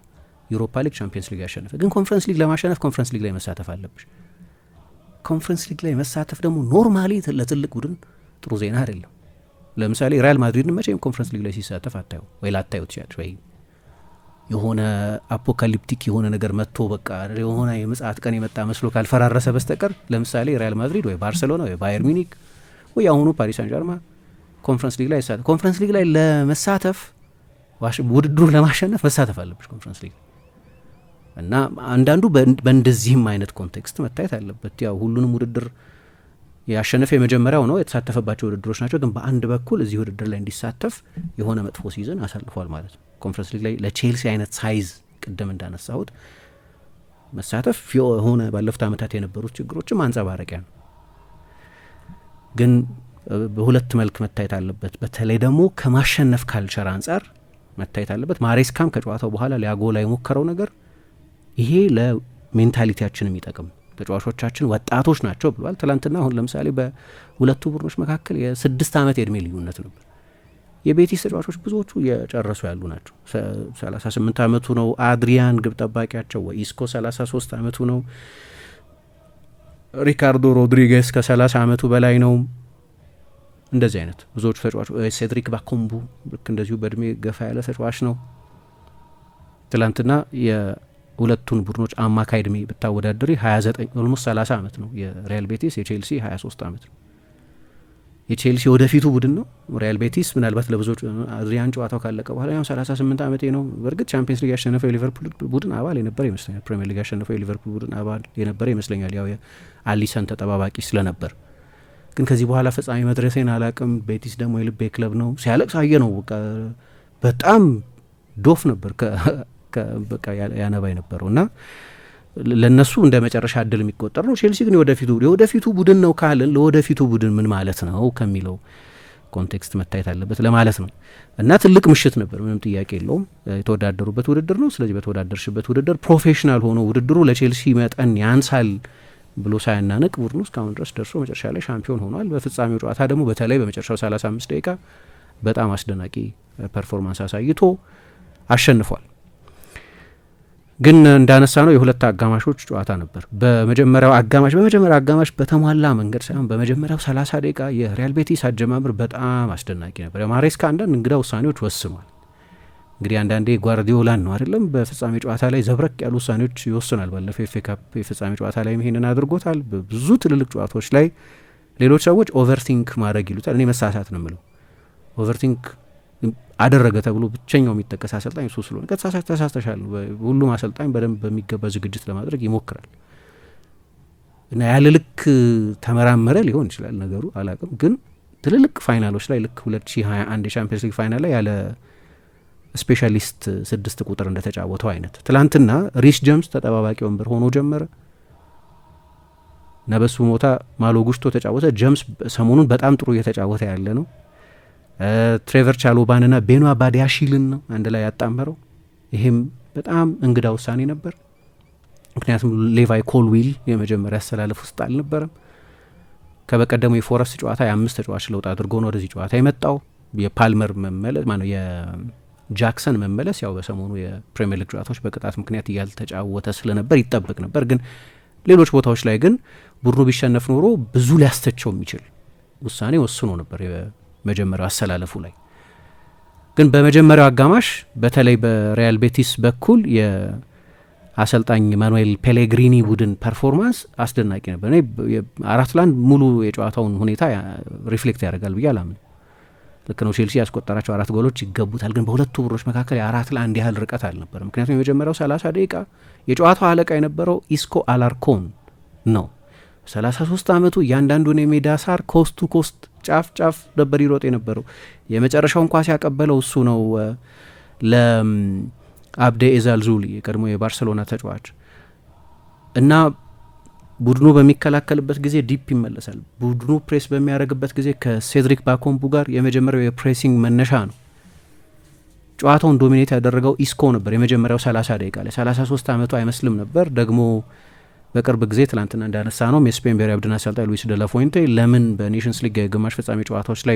ዩሮፓ ሊግ፣ ቻምፒየንስ ሊግ ያሸነፈ። ግን ኮንፈረንስ ሊግ ለማሸነፍ ኮንፈረንስ ሊግ ላይ መሳተፍ አለብሽ። ኮንፈረንስ ሊግ ላይ መሳተፍ ደግሞ ኖርማሊ ለትልቅ ቡድን ጥሩ ዜና አይደለም። ለምሳሌ ሪያል ማድሪድን መቼም ኮንፈረንስ ሊግ ላይ ሲሳተፍ አታዩ ወይ ላታዩ ትችላለች። ወይ የሆነ አፖካሊፕቲክ የሆነ ነገር መጥቶ በቃ የሆነ የምጽአት ቀን የመጣ መስሎ ካልፈራረሰ በስተቀር ለምሳሌ ሪያል ማድሪድ ወይ ባርሴሎና ወይ ባየር ሚኒክ ወይ አሁኑ ፓሪስ ሳን ጀርማ ኮንፈረንስ ሊግ ላይ ይሳተፍ። ኮንፈረንስ ሊግ ላይ ለመሳተፍ ውድድሩን ለማሸነፍ መሳተፍ አለብሽ ኮንፈረንስ ሊግ እና አንዳንዱ በእንደዚህም አይነት ኮንቴክስት መታየት አለበት። ያው ሁሉንም ውድድር ያሸነፈ የመጀመሪያው ነው፣ የተሳተፈባቸው ውድድሮች ናቸው። ግን በአንድ በኩል እዚህ ውድድር ላይ እንዲሳተፍ የሆነ መጥፎ ሲዝን አሳልፏል ማለት ነው። ኮንፈረንስ ሊግ ላይ ለቼልሲ አይነት ሳይዝ ቅድም እንዳነሳሁት መሳተፍ የሆነ ባለፉት ዓመታት የነበሩት ችግሮችም አንጸባረቂያ ነው። ግን በሁለት መልክ መታየት አለበት። በተለይ ደግሞ ከማሸነፍ ካልቸር አንጻር መታየት አለበት። ማሬስካም ከጨዋታው በኋላ ሊያጎላ የሞከረው ነገር ይሄ ለሜንታሊቲያችን የሚጠቅም ተጫዋቾቻችን ወጣቶች ናቸው ብሏል። ትላንትና አሁን ለምሳሌ በሁለቱ ቡድኖች መካከል የ6 ዓመት የእድሜ ልዩነት ነበር። የቤቲስ ተጫዋቾች ብዙዎቹ እየጨረሱ ያሉ ናቸው። 38 ዓመቱ ነው አድሪያን ግብ ጠባቂያቸው፣ ወኢስኮ 33 ዓመቱ ነው። ሪካርዶ ሮድሪጌስ ከ30 ዓመቱ በላይ ነው። እንደዚህ አይነት ብዙዎቹ ተጫዋቾች፣ ሴድሪክ ባኮምቡ ልክ እንደዚሁ በእድሜ ገፋ ያለ ተጫዋች ነው። ትላንትና የሁለቱን ቡድኖች አማካይ እድሜ ብታወዳደሪ 29 ኦልሞስት 30 ዓመት ነው የሪያል ቤቲስ፣ የቼልሲ 23 ዓመት ነው። የቼልሲ ወደፊቱ ቡድን ነው። ሪያል ቤቲስ ምናልባት ለብዙዎች አድሪያን ጨዋታው ካለቀ በኋላ ያው 38 ዓመቴ ነው። በእርግጥ ቻምፒየንስ ሊግ ያሸነፈው የሊቨርፑል ቡድን አባል የነበረ ይመስለኛል። ፕሪሚየር ሊግ ያሸነፈው የሊቨርፑል ቡድን አባል የነበረ ይመስለኛል። ያው የአሊሰን ተጠባባቂ ስለነበር ግን ከዚህ በኋላ ፍጻሜ መድረሴን አላቅም። ቤቲስ ደግሞ የልቤ ክለብ ነው። ሲያለቅስ አየ ነው። በጣም ዶፍ ነበር በቃ ያነባ የነበረው እና ለነሱ እንደ መጨረሻ እድል የሚቆጠር ነው። ቼልሲ ግን የወደፊቱ ቡድን ነው ካለን ለወደፊቱ ቡድን ምን ማለት ነው ከሚለው ኮንቴክስት መታየት አለበት ለማለት ነው። እና ትልቅ ምሽት ነበር፣ ምንም ጥያቄ የለውም። የተወዳደሩበት ውድድር ነው። ስለዚህ በተወዳደርሽበት ውድድር ፕሮፌሽናል ሆኖ ውድድሩ ለቼልሲ መጠን ያንሳል ብሎ ሳያናንቅ ቡድኑ እስካሁን ድረስ ደርሶ መጨረሻ ላይ ሻምፒዮን ሆኗል። በፍጻሜው ጨዋታ ደግሞ በተለይ በመጨረሻው 35 ደቂቃ በጣም አስደናቂ ፐርፎርማንስ አሳይቶ አሸንፏል። ግን እንዳነሳ ነው የሁለት አጋማሾች ጨዋታ ነበር። በመጀመሪያው አጋማሽ በተሟላ መንገድ ሳይሆን በመጀመሪያው 30 ደቂቃ የሪያል ቤቲስ አጀማምር በጣም አስደናቂ ነበር። የማሬስካ አንዳንድ እንግዳ ውሳኔዎች ወስኗል። እንግዲህ አንዳንዴ ጓርዲዮላን ነው አይደለም በፍጻሜ ጨዋታ ላይ ዘብረቅ ያሉ ውሳኔዎች ይወስናል። ባለፈው ኤፍ ኤ ካፕ የፍጻሜ ጨዋታ ላይ ይሄንን አድርጎታል። በብዙ ትልልቅ ጨዋታዎች ላይ ሌሎች ሰዎች ኦቨርቲንክ ማድረግ ይሉታል። እኔ መሳሳት ነው የምለው። ኦቨርቲንክ አደረገ ተብሎ ብቸኛው የሚጠቀስ አሰልጣኝ እሱ ስለሆነ ተሳስተሻል። ሁሉም አሰልጣኝ በደንብ በሚገባ ዝግጅት ለማድረግ ይሞክራል እና ያለ ልክ ተመራመረ ሊሆን ይችላል ነገሩ አላቅም። ግን ትልልቅ ፋይናሎች ላይ ልክ 2021 የቻምፒየንስ ሊግ ፋይናል ላይ ያለ ስፔሻሊስት 6 ቁጥር እንደተጫወተው አይነት ትላንትና ሪስ ጀምስ ተጠባባቂ ወንበር ሆኖ ጀመረ እና በሱ ሞታ ማሎ ጉስቶ ተጫወተ። ጀምስ ሰሞኑን በጣም ጥሩ እየተጫወተ ያለ ነው። ትሬቨር ቻሎባንና ቤኗ ባዲያሺልን ነው አንድ ላይ ያጣመረው። ይሄም በጣም እንግዳ ውሳኔ ነበር፣ ምክንያቱም ሌቫይ ኮልዊል የመጀመሪያ አሰላለፍ ውስጥ አልነበረም። ከበቀደሙ የፎረስት ጨዋታ የ5 ተጫዋች ለውጥ አድርጎ ነው ወደዚህ ጨዋታ የመጣው። የፓልመር መመለስ ማነው የጃክሰን መመለስ ያው በሰሞኑ የፕሪሚየር ሊግ ጨዋታዎች በቅጣት ምክንያት እያልተጫወተ ስለነበር ይጠበቅ ነበር። ግን ሌሎች ቦታዎች ላይ ግን ቡድኑ ቢሸነፍ ኖሮ ብዙ ሊያስተቸው የሚችል ውሳኔ ወስኖ ነበር የመጀመሪያው አሰላለፉ ላይ። ግን በመጀመሪያው አጋማሽ በተለይ በሪያል ቤቲስ በኩል የአሰልጣኝ ማኑኤል ፔሌግሪኒ ቡድን ፐርፎርማንስ አስደናቂ ነበር። እኔ 4-1 ሙሉ የጨዋታውን ሁኔታ ሪፍሌክት ያደርጋል ብዬ አላምን። ልክ ነው፣ ቼልሲ ያስቆጠራቸው 4 ጎሎች ይገቡታል። ግን በሁለቱ ቡድኖች መካከል የ4-1 ያህል ርቀት አልነበረም። ምክንያቱም የመጀመሪያው 30 ደቂቃ የጨዋታው አለቃ የነበረው ኢስኮ አላርኮን ነው። 33 ዓመቱ እያንዳንዱን የሜዳ ሳር ኮስት ቱ ኮስት ጫፍ ጫፍ ነበር ይሮጥ የነበረው። የመጨረሻውን ኳስ ያቀበለው እሱ ነው ለአብዴ ኤዛልዙሊ የቀድሞ የባርሰሎና ተጫዋች እና ቡድኑ በሚከላከልበት ጊዜ ዲፕ ይመለሳል። ቡድኑ ፕሬስ በሚያደርግበት ጊዜ ከሴድሪክ ባኮምቡ ጋር የመጀመሪያው የፕሬሲንግ መነሻ ነው። ጨዋታውን ዶሚኔት ያደረገው ኢስኮ ነበር የመጀመሪያው 30 ደቂቃ ላይ። 33 ዓመቱ አይመስልም ነበር። ደግሞ በቅርብ ጊዜ ትላንትና እንዳነሳ ነው የስፔን ብሔራዊ ቡድን አሰልጣኝ ሉዊስ ደላፎይንቴ ለምን በኔሽንስ ሊግ የግማሽ ፍጻሜ ጨዋታዎች ላይ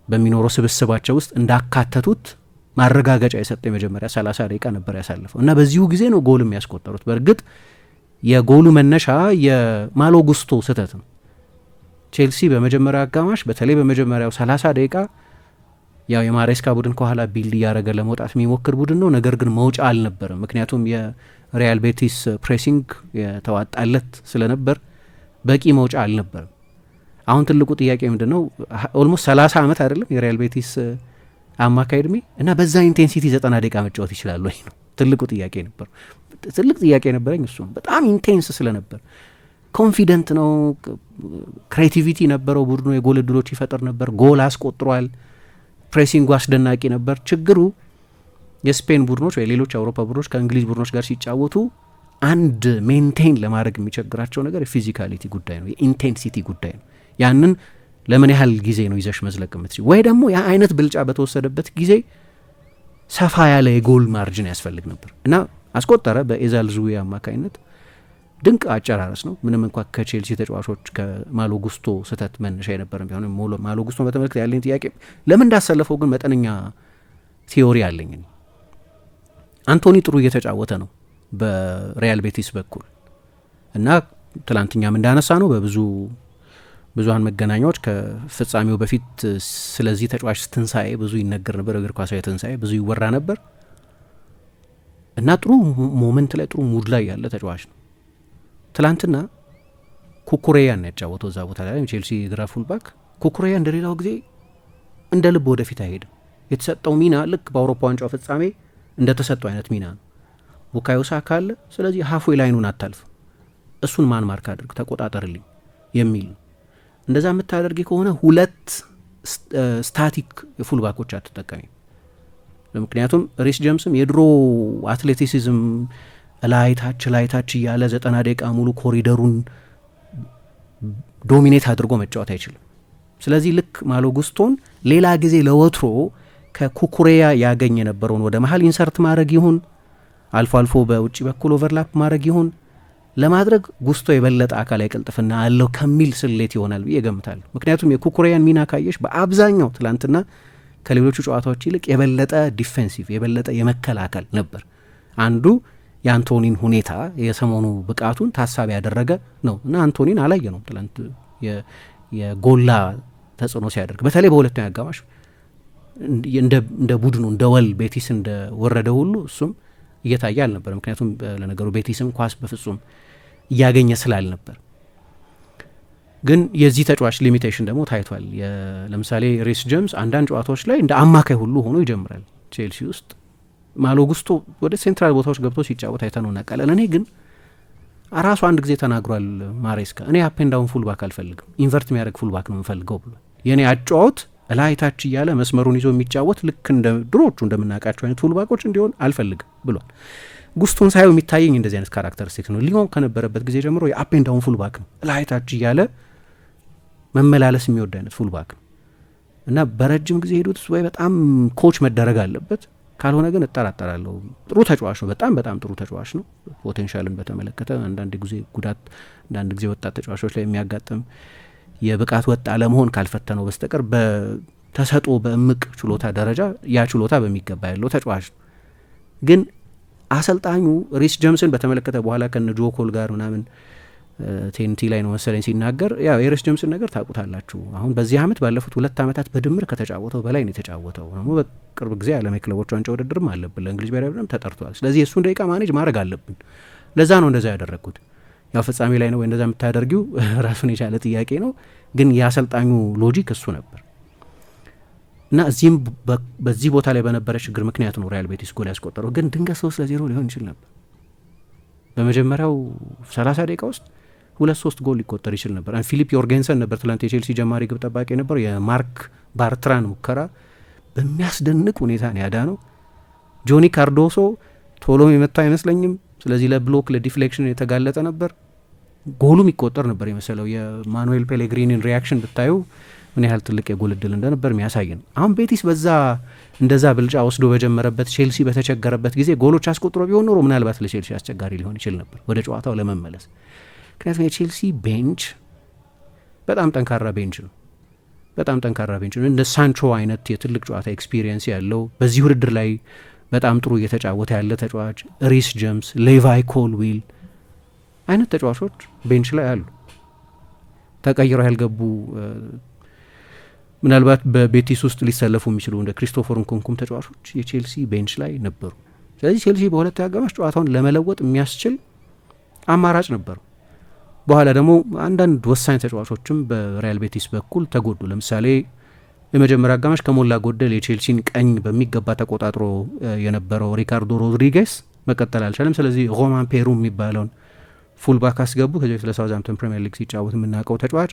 በሚኖረው ስብስባቸው ውስጥ እንዳካተቱት ማረጋገጫ የሰጠ የመጀመሪያ 30 ደቂቃ ነበር ያሳለፈው እና በዚሁ ጊዜ ነው ጎልም ያስቆጠሩት። በእርግጥ የጎሉ መነሻ የማሎ ጉስቶ ስህተት ነው። ቼልሲ በመጀመሪያ አጋማሽ በተለይ በመጀመሪያው 30 ደቂቃ ያው የማሬስካ ቡድን ከኋላ ቢልድ እያደረገ ለመውጣት የሚሞክር ቡድን ነው። ነገር ግን መውጫ አልነበረም። ምክንያቱም የሪያል ቤቲስ ፕሬሲንግ የተዋጣለት ስለነበር በቂ መውጫ አልነበረም። አሁን ትልቁ ጥያቄ ምንድን ነው? ኦልሞስት 30 ዓመት አይደለም የሪያል ቤቲስ አማካይ እድሜ እና በዛ ኢንቴንሲቲ 90 ደቂቃ መጫወት ይችላሉ ወይ ነው ትልቁ ጥያቄ ነበር። ትልቅ ጥያቄ ነበረኝ እሱ። በጣም ኢንቴንስ ስለነበር ኮንፊደንት ነው፣ ክሬቲቪቲ ነበረው ቡድኑ፣ የጎል እድሎች ይፈጥር ነበር፣ ጎል አስቆጥሯል፣ ፕሬሲንጉ አስደናቂ ነበር። ችግሩ የስፔን ቡድኖች ወይ ሌሎች የአውሮፓ ቡድኖች ከእንግሊዝ ቡድኖች ጋር ሲጫወቱ አንድ ሜንቴን ለማድረግ የሚቸግራቸው ነገር የፊዚካሊቲ ጉዳይ ነው፣ የኢንቴንሲቲ ጉዳይ ነው። ያንን ለምን ያህል ጊዜ ነው ይዘሽ መዝለቅ የምትችል? ወይ ደግሞ ያ አይነት ብልጫ በተወሰደበት ጊዜ ሰፋ ያለ የጎል ማርጅን ያስፈልግ ነበር እና አስቆጠረ። በኤዛልዙዊ አማካኝነት ድንቅ አጨራረስ ነው። ምንም እንኳ ከቼልሲ ተጫዋቾች ከማሎ ጉስቶ ስህተት መነሻ የነበረ ቢሆንም ማሎ ጉስቶ በተመለከተ ያለኝ ጥያቄ ለምን እንዳሰለፈው ግን መጠነኛ ቲዮሪ አለኝ። አንቶኒ ጥሩ እየተጫወተ ነው በሪያል ቤቲስ በኩል እና ትላንትኛም እንዳነሳ ነው ብዙሀን መገናኛዎች ከፍጻሜው በፊት ስለዚህ ተጫዋች ትንሳኤ ብዙ ይነገር ነበር። እግር ኳሳዊ ትንሳኤ ብዙ ይወራ ነበር እና ጥሩ ሞመንት ላይ ጥሩ ሙድ ላይ ያለ ተጫዋች ነው። ትላንትና ኩኩሬያን ያጫወተው እዛ ቦታ ላይ ቼልሲ ግራ ፉልባክ ኩኩሬያ እንደሌላው ጊዜ እንደ ልብ ወደፊት አይሄድም። የተሰጠው ሚና ልክ በአውሮፓ ዋንጫው ፍጻሜ እንደተሰጠው አይነት ሚና ነው። ቡካዮ ሳካ አለ፣ ስለዚህ ሀፍዌይ ላይኑን አታልፍ፣ እሱን ማን ማርክ አድርግ፣ ተቆጣጠርልኝ የሚል ነው። እንደዛ የምታደርጊ ከሆነ 2 ስታቲክ ፉልባኮች አትጠቀሚ። ምክንያቱም ሪስ ጀምስም የድሮ አትሌቲሲዝም ላይታች እያለ 90 ደቂቃ ሙሉ ኮሪደሩን ዶሚኔት አድርጎ መጫወት አይችልም። ስለዚህ ልክ ማሎ ጉስቶን ሌላ ጊዜ ለወትሮ ከኩኩሬያ ያገኝ የነበረውን ወደ መሀል ኢንሰርት ማድረግ ይሁን አልፎ አልፎ በውጭ በኩል ኦቨርላፕ ማድረግ ይሁን ለማድረግ ጉስቶ የበለጠ አካላዊ ቅልጥፍና አለው ከሚል ስሌት ይሆናል ብዬ እገምታለሁ። ምክንያቱም የኩኩሬያን ሚና ካየሽ በአብዛኛው ትላንትና ከሌሎቹ ጨዋታዎች ይልቅ የበለጠ ዲፌንሲቭ የበለጠ የመከላከል ነበር። አንዱ የአንቶኒን ሁኔታ የሰሞኑ ብቃቱን ታሳቢ ያደረገ ነው እና አንቶኒን አላየ ነው ትላንት የጎላ ተጽዕኖ ሲያደርግ በተለይ በሁለተኛ አጋማሽ እንደ ቡድኑ እንደ ወል ቤቲስ እንደ ወረደ ሁሉ እሱም እየታየ አልነበር። ምክንያቱም ለነገሩ ቤቲስም ኳስ በፍጹም እያገኘ ስላልነበር ግን የዚህ ተጫዋች ሊሚቴሽን ደግሞ ታይቷል። ለምሳሌ ሪስ ጄምስ አንዳንድ ጨዋታዎች ላይ እንደ አማካይ ሁሉ ሆኖ ይጀምራል ቼልሲ ውስጥ። ማሎ ጉስቶ ወደ ሴንትራል ቦታዎች ገብቶ ሲጫወት አይተነው እናውቃለን። እኔ ግን ራሱ አንድ ጊዜ ተናግሯል ማሬስካ፣ እኔ አፕ ኤንድ ዳውን ፉልባክ አልፈልግም፣ ኢንቨርት የሚያደርግ ፉልባክ ነው የምፈልገው ብሏል። የእኔ አጫወት እላይታች እያለ መስመሩን ይዞ የሚጫወት ልክ እንደ ድሮቹ እንደምናውቃቸው አይነት ፉልባኮች እንዲሆን አልፈልግም ብሏል። ጉስቶን ሳየው የሚታየኝ እንደዚህ አይነት ካራክተሪስቲክስ ነው። ሊሆን ከነበረበት ጊዜ ጀምሮ የአፕ ኤንድ ዳውን ፉልባክ ነው፣ እላይታች እያለ መመላለስ የሚወድ አይነት ፉልባክ ነው እና በረጅም ጊዜ ሄዱት ወይ በጣም ኮች መደረግ አለበት። ካልሆነ ግን እጠራጠራለሁ። ጥሩ ተጫዋች ነው፣ በጣም ጥሩ ተጫዋች ነው። ፖቴንሻልን በተመለከተ አንዳንድ ጊዜ ጉዳት፣ አንዳንድ ጊዜ ወጣት ተጫዋቾች ላይ የሚያጋጥም የብቃት ወጥ አለመሆን ካልፈተነው በስተቀር በተሰጥኦ በእምቅ ችሎታ ደረጃ ያ ችሎታ በሚገባ ያለው ተጫዋች ነው። ግን አሰልጣኙ ሪስ ጄምስን በተመለከተ በኋላ ከነ ጆ ኮል ጋር ምናምን ቴንቲ ላይ ነው መሰለኝ ሲናገር፣ ያው የሪስ ጄምስን ነገር ታውቁታላችሁ። አሁን በዚህ አመት ባለፉት 2 አመታት በድምር ከተጫወተው በላይ ነው የተጫወተው። ደግሞ በቅርብ ጊዜ ዓለም የክለቦች ዋንጫ ውድድርም አለብን፣ ለእንግሊዝ ብሔራዊ ቡድንም ተጠርቷል። ስለዚህ የእሱን ደቂቃ ማኔጅ ማድረግ አለብን። ለዛ ነው እንደዛ ያደረግኩት። ያው ፍጻሜ ላይ ነው ወይ እንደዛ የምታደርጊው ራሱን የቻለ ጥያቄ ነው። ግን የአሰልጣኙ ሎጂክ እሱ ነበር እና እዚህም በዚህ ቦታ ላይ በነበረ ችግር ምክንያት ነው ሪያል ቤቲስ ጎል ያስቆጠረው። ግን ድንገት 3-0 ሊሆን ይችል ነበር። በመጀመሪያው 30 ደቂቃ ውስጥ 2-3 ጎል ሊቆጠር ይችል ነበር። ፊሊፕ ዮርጌንሰን ነበር ትላንት የቼልሲ ጀማሪ ግብ ጠባቂ ነበር። የማርክ ባርትራን ሙከራ በሚያስደንቅ ሁኔታ ነው ያዳነው። ጆኒ ካርዶሶ ቶሎ የመታው አይመስለኝም። ስለዚህ ለብሎክ ለዲፍሌክሽን የተጋለጠ ነበር። ጎሉ የሚቆጠር ነበር የመሰለው። የማኑኤል ፔሌግሪኒን ሪያክሽን ብታዩ ምን ያህል ትልቅ የጎል እድል እንደነበር የሚያሳይ ነው። አሁን ቤቲስ እንደዛ ብልጫ ወስዶ በጀመረበት ቼልሲ በተቸገረበት ጊዜ ጎሎች አስቆጥሮ ቢሆን ኖሮ ምናልባት ለቼልሲ አስቸጋሪ ሊሆን ይችል ነበር ወደ ጨዋታው ለመመለስ። ምክንያቱም የቼልሲ ቤንች በጣም ጠንካራ ቤንች ነው። በጣም ጠንካራ ቤንች ነው። እንደ ሳንቾ አይነት የትልቅ ጨዋታ ኤክስፒሪየንስ ያለው በዚህ ውድድር ላይ በጣም ጥሩ እየተጫወተ ያለ ተጫዋች፣ ሪስ ጄምስ፣ ሌቫይ ኮልዊል አይነት ተጫዋቾች ቤንች ላይ አሉ። ተቀይረው ያልገቡ ምናልባት በቤቲስ ውስጥ ሊሰለፉ የሚችሉ እንደ ክሪስቶፈር ንኩንኩም ተጫዋቾች የቼልሲ ቤንች ላይ ነበሩ። ስለዚህ ቼልሲ በሁለት አጋማሽ ጨዋታውን ለመለወጥ የሚያስችል አማራጭ ነበሩ። በኋላ ደግሞ አንዳንድ ወሳኝ ተጫዋቾችም በሪያል ቤቲስ በኩል ተጎዱ። ለምሳሌ የመጀመሪያ አጋማሽ ከሞላ ጎደል የቼልሲን ቀኝ በሚገባ ተቆጣጥሮ የነበረው ሪካርዶ ሮድሪጌስ መቀጠል አልቻለም። ስለዚህ ሮማን ፔሩ የሚባለውን ፉልባክ አስገቡ። ከዚህ በፊት ለሳውዛምፕተን ፕሪሚየር ሊግ ሲጫወት የምናውቀው ተጫዋች።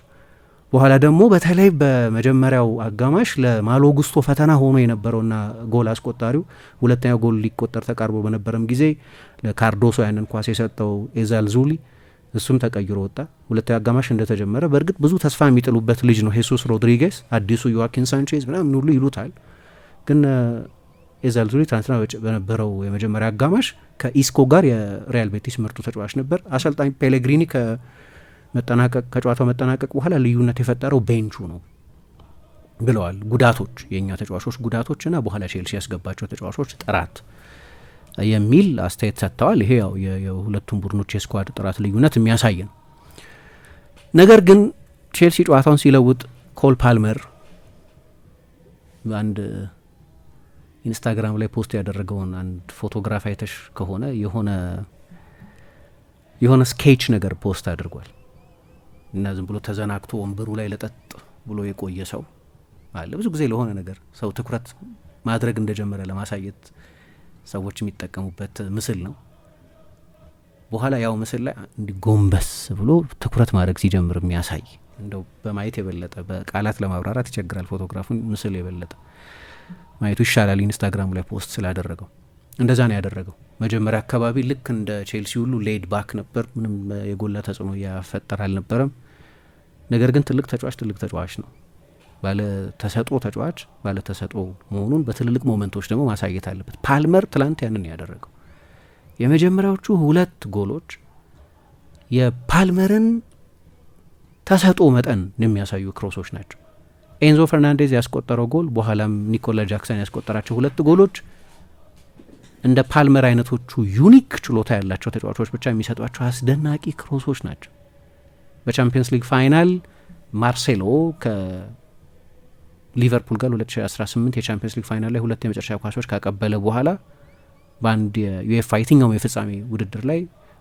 በኋላ ደግሞ በተለይ በመጀመሪያው አጋማሽ ለማሎ ጉስቶ ፈተና ሆኖ የነበረውና ጎል አስቆጣሪው ሁለተኛው ጎል ሊቆጠር ተቃርቦ በነበረም ጊዜ ለካርዶሶ ያንን ኳስ የሰጠው ኤዛል ዙሊ እሱም ተቀይሮ ወጣ። ሁለተኛው አጋማሽ እንደተጀመረ በእርግጥ ብዙ ተስፋ የሚጥሉበት ልጅ ነው ሄሱስ ሮድሪጌስ፣ አዲሱ ዮዋኪን ሳንቼዝ ምናምን ሁሉ ይሉታል። ግን ኤዛል ዙሊ ትናንትና በነበረው የመጀመሪያ አጋማሽ ከኢስኮ ጋር የሪያል ቤቲስ ምርጡ ተጫዋች ነበር። አሰልጣኝ ፔሌግሪኒ ከጨዋታው መጠናቀቅ በኋላ ልዩነት የፈጠረው ቤንቹ ነው ብለዋል። ጉዳቶች፣ የእኛ ተጫዋቾች ጉዳቶችና በኋላ ቼልሲ ያስገባቸው ተጫዋቾች ጥራት የሚል አስተያየት ሰጥተዋል። ይሄ ያው የሁለቱም ቡድኖች የስኳድ ጥራት ልዩነት የሚያሳይ ነው። ነገር ግን ቼልሲ ጨዋታውን ሲለውጥ ኮል ፓልመር አንድ ኢንስታግራም ላይ ፖስት ያደረገውን አንድ ፎቶግራፍ አይተሽ ከሆነ የሆነ ስኬች ነገር ፖስት አድርጓል እና ዝም ብሎ ተዘናግቶ ወንበሩ ላይ ለጠጥ ብሎ የቆየ ሰው አለ። ብዙ ጊዜ ለሆነ ነገር ሰው ትኩረት ማድረግ እንደጀመረ ለማሳየት ሰዎች የሚጠቀሙበት ምስል ነው። በኋላ ያው ምስል ላይ እንዲጎንበስ ብሎ ትኩረት ማድረግ ሲጀምር የሚያሳይ እንደው በማየት የበለጠ በቃላት ለማብራራት ይቸግራል። ፎቶግራፉን ምስል የበለጠ ማየቱ ይሻላል። ኢንስታግራም ላይ ፖስት ስላደረገው እንደዛ ነው ያደረገው። መጀመሪያ አካባቢ ልክ እንደ ቼልሲ ሁሉ ሌድ ባክ ነበር። ምንም የጎላ ተጽዕኖ እያፈጠረ አልነበረም። ነገር ግን ትልቅ ተጫዋች ነው። ባለ ተሰጥኦ ተጫዋች ባለ ተሰጥኦ መሆኑን በትልልቅ ሞመንቶች ደግሞ ማሳየት አለበት። ፓልመር ትላንት ያንን ያደረገው የመጀመሪያዎቹ 2 ጎሎች የፓልመርን ተሰጥኦ መጠን የሚያሳዩ ክሮሶች ናቸው። ኤንዞ ፈርናንዴዝ ያስቆጠረው ጎል በኋላም ኒኮላ ጃክሰን ያስቆጠራቸው 2 ጎሎች እንደ ፓልመር አይነቶቹ ዩኒክ ችሎታ ያላቸው ተጫዋቾች ብቻ የሚሰጧቸው አስደናቂ ክሮሶች ናቸው። በቻምፒየንስ ሊግ ፋይናል ማርሴሎ ከሊቨርፑል ጋር 2018 የቻምፒየንስ ሊግ ፋይናል ላይ 2 የመጨረሻ ኳሶች ካቀበለ በኋላ በአንድ የዩኤፋ የትኛውም የፍጻሜ ውድድር ላይ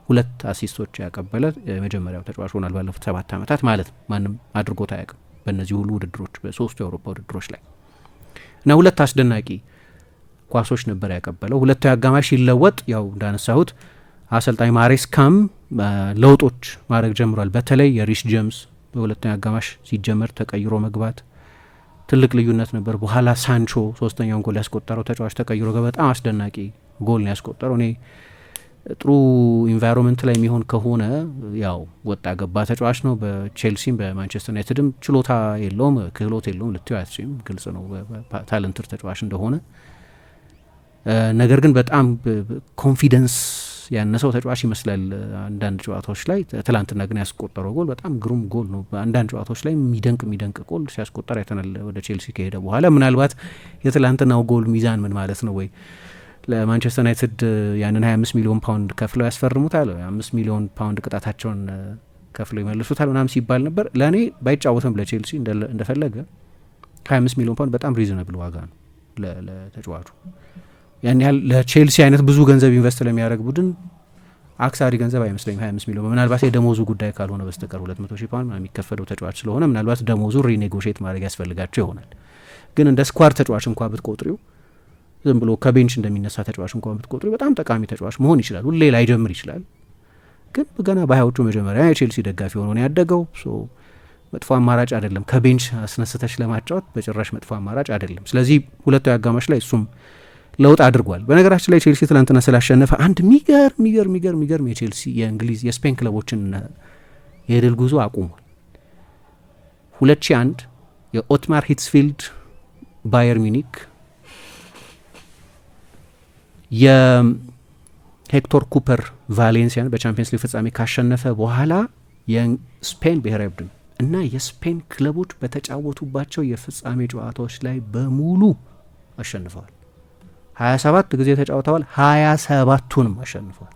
2 አሲስቶች ያቀበለ የመጀመሪያው ተጫዋች ሆኗል ባለፉት 7 ዓመታት ማለት ነው። ማንም አድርጎት አያውቅም በእነዚህ ሁሉ ውድድሮች በ3 የአውሮፓ ውድድሮች ላይ እና 2 አስደናቂ ኳሶች ነበር ያቀበለው። ሁለቱ አጋማሽ ሲለወጥ ያው እንዳነሳሁት አሰልጣኝ ማሬስካም ለውጦች ማድረግ ጀምሯል። በተለይ የሪስ ጄምስ በሁለተኛው አጋማሽ ሲጀመር ተቀይሮ መግባት ትልቅ ልዩነት ነበር። በኋላ ሳንቾ ሶስተኛውን ጎል ያስቆጠረው ተጫዋች ተቀይሮ በጣም አስደናቂ ጎል ነው ያስቆጠረው። እኔ ጥሩ ኢንቫይሮንመንት ላይ የሚሆን ከሆነ ያው ወጣ ገባ ተጫዋች ነው። በቼልሲም በማንቸስተር ዩናይትድም ችሎታ የለውም ክህሎት የለውም ልትዩ አትችይም፣ ግልጽ ነው ታለንትድ ተጫዋች እንደሆነ። ነገር ግን በጣም ኮንፊደንስ ያነሰው ተጫዋች ይመስላል አንዳንድ ጨዋታዎች ላይ። ትላንትና ግን ያስቆጠረው ጎል በጣም ግሩም ጎል ነው። በአንዳንድ ጨዋታዎች ላይ የሚደንቅ ጎል ሲያስቆጠር አይተናል ወደ ቼልሲ ከሄደ በኋላ። ምናልባት የትላንትናው ጎል ሚዛን ምን ማለት ነው ወይ ለማንቸስተር ዩናይትድ ያንን 25 ሚሊዮን ፓውንድ ከፍለው ያስፈርሙታል፣ 5 ሚሊዮን ፓውንድ ቅጣታቸውን ከፍለው ይመልሱታል ምናምን ሲባል ነበር። ለእኔ ባይጫወትም ለቼልሲ እንደፈለገ 25 ሚሊዮን ፓውንድ በጣም ሪዝነብል ዋጋ ነው ለተጫዋቹ። ያን ያህል ለቼልሲ አይነት ብዙ ገንዘብ ኢንቨስት ለሚያደርግ ቡድን አክሳሪ ገንዘብ አይመስለኝም 25 ሚሊዮን። ምናልባት የደሞዙ ጉዳይ ካልሆነ በስተቀር 200,000 ፓውንድ የሚከፈለው ተጫዋች ስለሆነ ምናልባት ደሞዙ ሪኔጎሽት ማድረግ ያስፈልጋቸው ይሆናል። ግን እንደ ስኳር ተጫዋች እንኳ ብትቆጥሪው ዝም ብሎ ከቤንች እንደሚነሳ ተጫዋች እንኳን ብትቆጥሪ በጣም ጠቃሚ ተጫዋች መሆን ይችላል። ሁሌ ላይጀምር ይችላል፣ ግን ገና በሀያዎቹ መጀመሪያ የቼልሲ ደጋፊ ሆኖ ነው ያደገው። መጥፎ አማራጭ አይደለም። ከቤንች አስነስተሽ ለማጫወት በጭራሽ መጥፎ አማራጭ አይደለም። ስለዚህ ሁለቱ አጋማሽ ላይ እሱም ለውጥ አድርጓል። በነገራችን ላይ ቼልሲ ትላንትና ስላሸነፈ አንድ ሚገርም የቼልሲ የእንግሊዝ የስፔን ክለቦችን የድል ጉዞ አቁሟል። 2001 የኦትማር ሂትስፊልድ ባየር ሚኒክ የሄክቶር ኩፐር ቫሌንሲያን በቻምፒየንስ ሊግ ፍጻሜ ካሸነፈ በኋላ የስፔን ብሔራዊ ቡድን እና የስፔን ክለቦች በተጫወቱባቸው የፍጻሜ ጨዋታዎች ላይ በሙሉ አሸንፈዋል። 27 ጊዜ ተጫውተዋል። 27ቱንም አሸንፈዋል።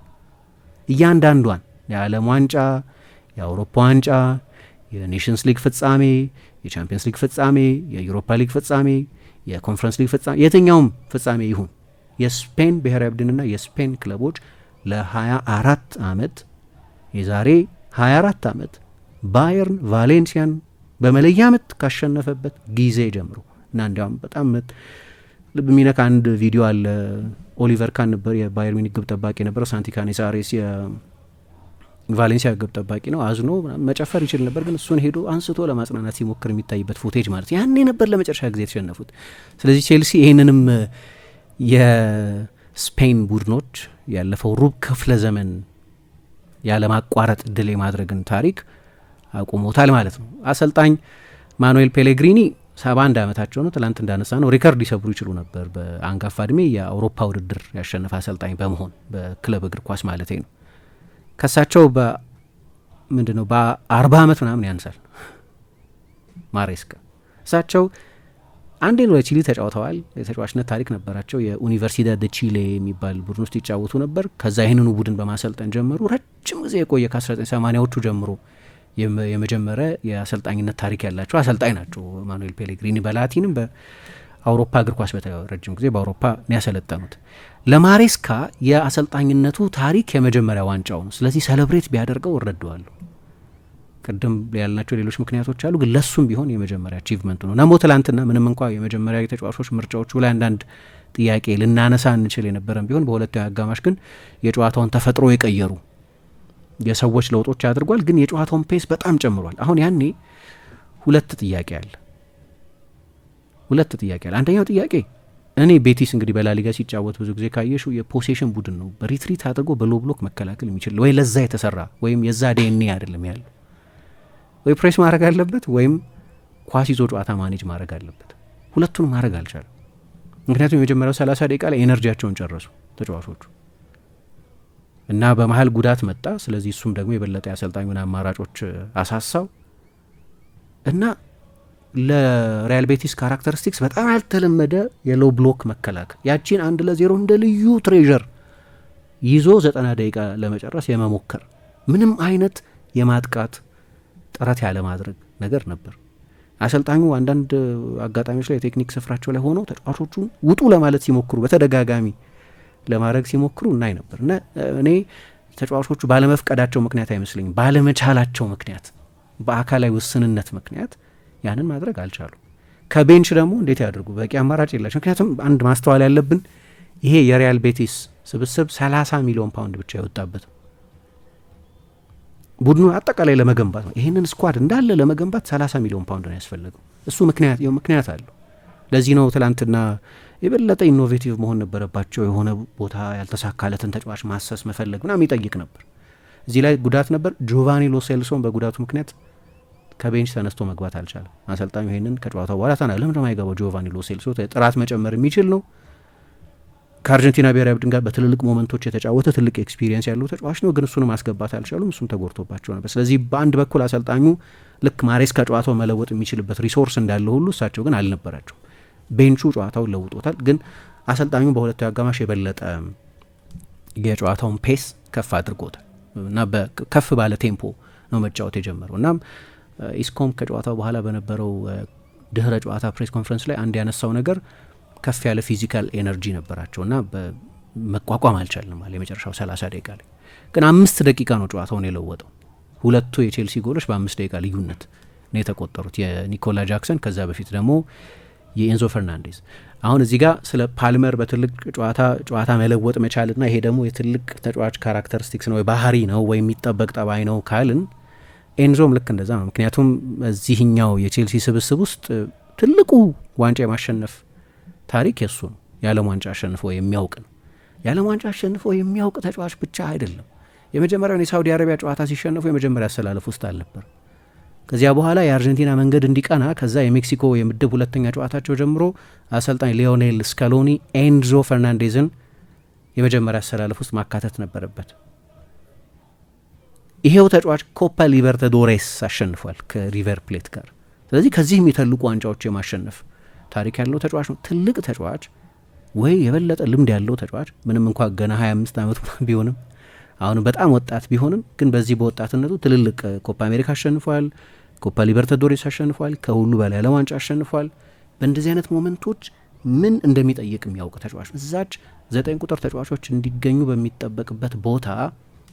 እያንዳንዷን የዓለም ዋንጫ፣ የአውሮፓ ዋንጫ፣ የኔሽንስ ሊግ ፍጻሜ፣ የቻምፒየንስ ሊግ ፍጻሜ፣ የዩሮፓ ሊግ ፍጻሜ፣ የኮንፈረንስ ሊግ ፍጻሜ፣ የትኛውም ፍጻሜ ይሁን የስፔን ብሔራዊ ቡድንና የስፔን ክለቦች ለ24 ዓመት የዛሬ 24 ዓመት ባየርን ቫሌንሲያን በመለያ ምት ካሸነፈበት ጊዜ ጀምሮ እና እንዲያውም በጣም ልብ የሚነካ አንድ ቪዲዮ አለ። ኦሊቨር ካን ነበር የባየር ሚኒክ ግብ ጠባቂ ነበረው። ሳንቲ ካኔሳሬስ የቫሌንሲያ ግብ ጠባቂ ነው። አዝኖ መጨፈር ይችል ነበር፣ ግን እሱን ሄዶ አንስቶ ለማጽናናት ሲሞክር የሚታይበት ፉቴጅ ማለት ያኔ ነበር ለመጨረሻ ጊዜ የተሸነፉት። ስለዚህ ቼልሲ ይህንንም የስፔን ቡድኖች ያለፈው ሩብ ክፍለ ዘመን ያለማቋረጥ ድል የማድረግን ታሪክ አቁሞታል ማለት ነው። አሰልጣኝ ማኑኤል ፔሌግሪኒ 71 ዓመታቸው ነው። ትላንት እንዳነሳ ነው ሪከርድ ሊሰብሩ ይችሉ ነበር በአንጋፋ እድሜ የአውሮፓ ውድድር ያሸነፈ አሰልጣኝ በመሆን በክለብ እግር ኳስ ማለት ነው። ከሳቸው ምንድነው በ40 ዓመት ምናምን ያንሳል ማሬስካ። እሳቸው አንዴ ነው ለቺሊ ተጫውተዋል። የተጫዋችነት ታሪክ ነበራቸው። የዩኒቨርሲዳድ ደ ቺሌ የሚባል ቡድን ውስጥ ይጫወቱ ነበር። ከዛ ይህንኑ ቡድን በማሰልጠን ጀመሩ። ረጅም ጊዜ የቆየ ከ1980ዎቹ ጀምሮ የመጀመሪያ የአሰልጣኝነት ታሪክ ያላቸው አሰልጣኝ ናቸው ማኑኤል ፔሌግሪኒ። በላቲንም በአውሮፓ እግር ኳስ ረጅም ጊዜ በአውሮፓ ያሰለጠኑት። ለማሬስካ የአሰልጣኝነቱ ታሪክ የመጀመሪያ ዋንጫው ነው። ስለዚህ ሰለብሬት ቢያደርገው እረዳዋለሁ። ቅድም ያልናቸው ሌሎች ምክንያቶች አሉ፣ ግን ለሱም ቢሆን የመጀመሪያ አቺቭመንቱ ነው። ነሞ ትላንትና ምንም እንኳ የመጀመሪያ የተጫዋቾች ምርጫዎቹ ላይ አንዳንድ ጥያቄ ልናነሳ እንችል የነበረን ቢሆን በሁለተኛው አጋማሽ ግን የጨዋታውን ተፈጥሮ የቀየሩ የሰዎች ለውጦች አድርጓል። ግን የጨዋታውን ፔስ በጣም ጨምሯል። አሁን ያኔ ሁለት ጥያቄ አለ። አንደኛው ጥያቄ እኔ ቤቲስ እንግዲህ በላሊጋ ሲጫወት ብዙ ጊዜ ካየሽው የፖሴሽን ቡድን ነው። በሪትሪት አድርጎ በሎ ብሎክ መከላከል የሚችል ወይ ለዛ የተሰራ ወይም የዛ ዲኤንኤ አይደለም ያለው። ወይ ፕሬስ ማድረግ አለበት ወይም ኳስ ይዞ ጨዋታ ማኔጅ ማድረግ አለበት። ሁለቱንም ማድረግ አልቻለም። ምክንያቱም የመጀመሪያው 30 ደቂቃ ላይ ኤነርጂያቸውን ጨረሱ ተጫዋቾቹ እና በመሀል ጉዳት መጣ። ስለዚህ እሱም ደግሞ የበለጠ የአሰልጣኙን አማራጮች አሳሳው እና ለሪያል ቤቲስ ካራክተሪስቲክስ በጣም ያልተለመደ የሎ ብሎክ መከላከል ያቺን 1-0 እንደ ልዩ ትሬዠር ይዞ 90 ደቂቃ ለመጨረስ የመሞከር ምንም አይነት የማጥቃት ጥረት ያለ ማድረግ ነገር ነበር። አሰልጣኙ አንዳንድ አጋጣሚዎች ላይ የቴክኒክ ስፍራቸው ላይ ሆነው ተጫዋቾቹን ውጡ ለማለት ሲሞክሩ በተደጋጋሚ ለማድረግ ሲሞክሩ እናይ ነበር እና እኔ ተጫዋቾቹ ባለመፍቀዳቸው ምክንያት አይመስለኝም፣ ባለመቻላቸው ምክንያት፣ በአካላዊ ውስንነት ምክንያት ያንን ማድረግ አልቻሉም። ከቤንች ደግሞ እንዴት ያደርጉ? በቂ አማራጭ የላቸው። ምክንያቱም አንድ ማስተዋል ያለብን ይሄ የሪያል ቤቲስ ስብስብ 30 ሚሊዮን ፓውንድ ብቻ የወጣበት ቡድኑ አጠቃላይ ለመገንባት ነው። ይህንን ስኳድ እንዳለ ለመገንባት 30 ሚሊዮን ፓውንድ ነው ያስፈለገው። እሱ ምክንያት አለው። ለዚህ ነው ትላንትና የበለጠ ኢኖቬቲቭ መሆን ነበረባቸው። የሆነ ቦታ ያልተሳካለትን ተጫዋች ማሰስ መፈለግ ምናምን ይጠይቅ ነበር። እዚህ ላይ ጉዳት ነበር። ጆቫኒ ሎ ሴልሶን በጉዳቱ ምክንያት ከቤንች ተነስቶ መግባት አልቻለም። አሰልጣኙ ይሄንን ከጨዋታው በኋላ ተናግረዋል። ለምን የማይገባው ጆቫኒ ሎ ሴልሶ ጥራት መጨመር የሚችል ነው። ከአርጀንቲና ብሔራዊ ቡድን ጋር በትልልቅ ሞመንቶች የተጫወተ ትልቅ ኤክስፒሪየንስ ያለው ተጫዋች ነው። ግን እሱንም ማስገባት አልቻሉም። እሱም ተጎድቶባቸው ነበር። ስለዚህ በአንድ በኩል አሰልጣኙ ልክ ማሬስካ ጨዋታው መለወጥ የሚችልበት ሪሶርስ እንዳለ ሁሉ እሳቸው ግን አልነበራቸው። ቤንቹ ጨዋታውን ለውጦታል። ግን አሰልጣኙ በሁለቱ አጋማሽ የበለጠ የጨዋታውን ፔስ ከፍ አድርጎታል እና ከፍ ባለ ቴምፖ ነው መጫወት የጀመረው። እናም ኢስኮም ከጨዋታው በኋላ በነበረው ድህረ ጨዋታ ፕሬስ ኮንፈረንስ ላይ አንድ ያነሳው ነገር ከፍ ያለ ፊዚካል ኤነርጂ ነበራቸው እና መቋቋም አልቻልንም አለ። የመጨረሻው 30 ደቂቃ ላይ ግን 5 ደቂቃ ነው ጨዋታውን የለወጠው። ሁለቱ የቼልሲ ጎሎች በ5 ደቂቃ ልዩነት ነው የተቆጠሩት፣ የኒኮላ ጃክሰን፣ ከዛ በፊት ደግሞ የኤንዞ ፈርናንዴዝ። አሁን እዚህ ጋር ስለ ፓልመር በትልቅ ጨዋታ መለወጥ መቻልና ይሄ ደግሞ የትልቅ ተጫዋች ካራክተሪስቲክስ ነው፣ ባህሪ ነው ወይ የሚጠበቅ ጠባይ ነው ካልን ኤንዞም ልክ እንደዛ ነው። ምክንያቱም እዚህኛው የቼልሲ ስብስብ ውስጥ ትልቁ ዋንጫ የማሸነፍ ታሪክ የሱ ነው። የዓለም ዋንጫ አሸንፎ የሚያውቅ ነው። የዓለም ዋንጫ አሸንፎ የሚያውቅ ተጫዋች ብቻ አይደለም። የመጀመሪያውን የሳውዲ አረቢያ ጨዋታ ሲሸነፉ የመጀመሪያ አሰላለፍ ውስጥ አልነበር። ከዚያ በኋላ የአርጀንቲና መንገድ እንዲቀና ከዛ የሜክሲኮ የምድብ ሁለተኛ ጨዋታቸው ጀምሮ አሰልጣኝ ሊዮኔል ስካሎኒ ኤንዞ ፈርናንዴዝን የመጀመሪያ አሰላለፍ ውስጥ ማካተት ነበረበት። ይሄው ተጫዋች ኮፓ ሊበርታዶሬስ አሸንፏል ከሪቨር ፕሌት ጋር። ስለዚህ ከዚህ የሚተልቁ ዋንጫዎች የማሸነፍ ታሪክ ያለው ተጫዋች ነው። ትልቅ ተጫዋች ወይ የበለጠ ልምድ ያለው ተጫዋች ምንም እንኳ ገና 25 ዓመቱ ቢሆንም አሁን በጣም ወጣት ቢሆንም ግን በዚህ በወጣትነቱ ትልልቅ ኮፓ አሜሪካ አሸንፏል፣ ኮፓ ሊበርታዶሬስ አሸንፏል፣ ከሁሉ በላይ ዓለም ዋንጫ አሸንፏል። በእንደዚህ አይነት ሞመንቶች ምን እንደሚጠይቅ የሚያውቅ ተጫዋች ነው። እዛች 9 ቁጥር ተጫዋቾች እንዲገኙ በሚጠበቅበት ቦታ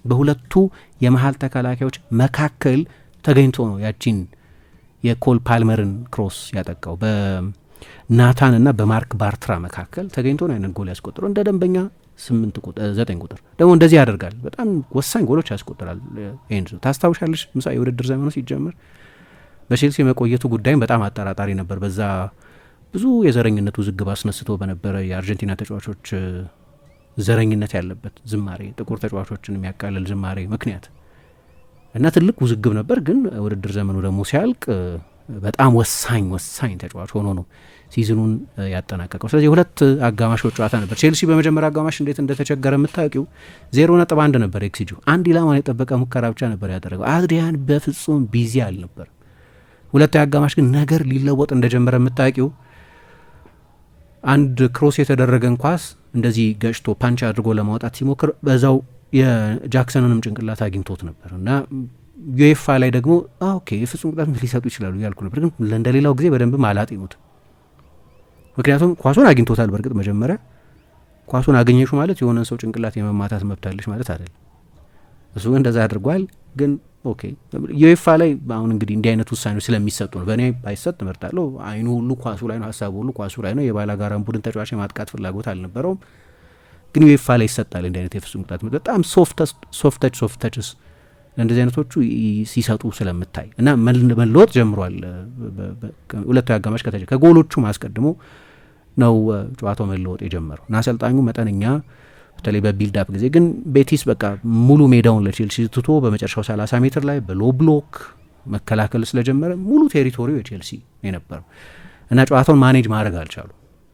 በሁለቱ የመሀል ተከላካዮች መካከል ተገኝቶ ነው ያቺን የኮል ፓልመርን ክሮስ ያጠቃው። በናታን እና በማርክ ባርትራ መካከል ተገኝቶ ነው ያንን ጎል ያስቆጥረው። እንደ ደንበኛ 9 ቁጥር ደግሞ እንደዚህ ያደርጋል። በጣም ወሳኝ ጎሎች ያስቆጥራል ኤንዞ። ታስታውሻለሽ ምሳ የውድድር ዘመኑ ሲጀምር በቼልሲ የመቆየቱ ጉዳይም በጣም አጠራጣሪ ነበር። በዛ ብዙ የዘረኝነት ውዝግብ አስነስቶ በነበረ የአርጀንቲና ተጫዋቾች ዘረኝነት ያለበት ዝማሬ፣ ጥቁር ተጫዋቾችን የሚያቃልል ዝማሬ ምክንያት እና ትልቅ ውዝግብ ነበር። ግን ውድድር ዘመኑ ደግሞ ሲያልቅ በጣም ወሳኝ ተጫዋች ሆኖ ነው ሲዝኑን ያጠናቀቀው። ስለዚህ ሁለት አጋማሾች ጨዋታ ነበር። ቼልሲ በመጀመሪያ አጋማሽ እንዴት እንደተቸገረ የምታውቂው 0.1 ነበር ኤክስጂ። አንድ ኢላማን የጠበቀ ሙከራ ብቻ ነበር ያደረገው። አድሪያን በፍጹም ቢዚ አልነበር። ሁለተኛ አጋማሽ ግን ነገር ሊለወጥ እንደጀመረ የምታውቂው አንድ ክሮስ የተደረገን ኳስ እንደዚህ ገጭቶ ፓንች አድርጎ ለማውጣት ሲሞክር በዛው የጃክሰንንም ጭንቅላት አግኝቶት ነበር እና ዩኤፋ ላይ ደግሞ ኦኬ የፍጹም ቅጣት ሊሰጡ ይችላሉ ያልኩ ነበር። ግን እንደሌላው ጊዜ በደንብ አላጤኑት። ምክንያቱም ኳሱን አግኝቶታል። በእርግጥ መጀመሪያ ኳሱን አገኘሹ ማለት የሆነን ሰው ጭንቅላት የመማታት መብታለሽ ማለት አይደለም። እሱ እንደዛ አድርጓል። ግን ኦኬ ዩኤፋ ላይ አሁን እንግዲህ እንዲህ አይነት ውሳኔዎች ስለሚሰጡ ነው። በእኔ ባይሰጥ እመርጣለሁ። አይኑ ሁሉ ኳሱ ላይ ነው፣ ሀሳቡ ሁሉ ኳሱ ላይ ነው። የባላጋራን ቡድን ተጫዋች የማጥቃት ፍላጎት አልነበረውም። ግን ዩኤፋ ላይ ይሰጣል እንዲህ አይነት የፍጹም ቅጣት። በጣም ሶፍት ተችስ እንደዚህ አይነቶቹ ሲሰጡ ስለምታይ እና መለወጥ ጀምሯል። ሁለቱ አጋማሽ ከጎሎቹ ማስቀድሞ ነው ጨዋታው መለወጥ የጀመረው እና አሰልጣኙ መጠነኛ በተለይ በቢልድ አፕ ጊዜ ግን ቤቲስ በቃ ሙሉ ሜዳውን ለቼልሲ ትቶ በመጨረሻው 30 ሜትር ላይ በሎ ብሎክ መከላከል ስለጀመረ ሙሉ ቴሪቶሪው የቼልሲ የነበረው እና ጨዋታውን ማኔጅ ማድረግ አልቻሉ።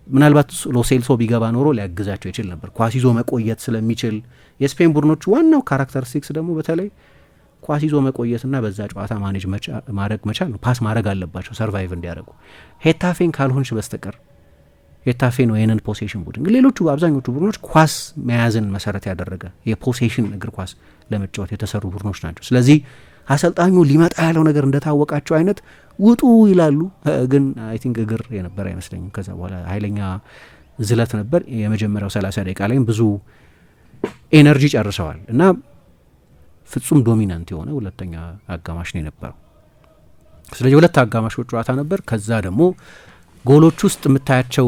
ምናልባት ሎሴልሶ ቢገባ ኖሮ ሊያግዛቸው ይችል ነበር ኳስ ይዞ መቆየት ስለሚችል። የስፔን ቡድኖቹ ዋናው ካራክተሪስቲክስ ደግሞ በተለይ ኳስ ይዞ መቆየትና በዛ ጨዋታ ማኔጅ ማድረግ መቻል ነው። ፓስ ማድረግ አለባቸው ሰርቫይቭ እንዲያደርጉ። ሄታፌን ካልሆንሽ በስተቀር ሄታፌ ነው ይህንን ፖሴሽን ቡድን። ግን ሌሎቹ አብዛኞቹ ቡድኖች ኳስ መያዝን መሰረት ያደረገ የፖሴሽን እግር ኳስ ለመጫወት የተሰሩ ቡድኖች ናቸው። ስለዚህ አሰልጣኙ ሊመጣ ያለው ነገር እንደታወቃቸው አይነት ውጡ ይላሉ። ግን አይ ቲንክ እግር የነበረ አይመስለኝም። ከዛ በኋላ ኃይለኛ ዝለት ነበር። የመጀመሪያው 30 ደቂቃ ላይም ብዙ ኤነርጂ ጨርሰዋል እና ፍጹም ዶሚናንት የሆነ ሁለተኛ አጋማሽ ነው የነበረው። ስለዚህ ሁለት አጋማሾች ጨዋታ ነበር። ከዛ ደግሞ ጎሎች ውስጥ የምታያቸው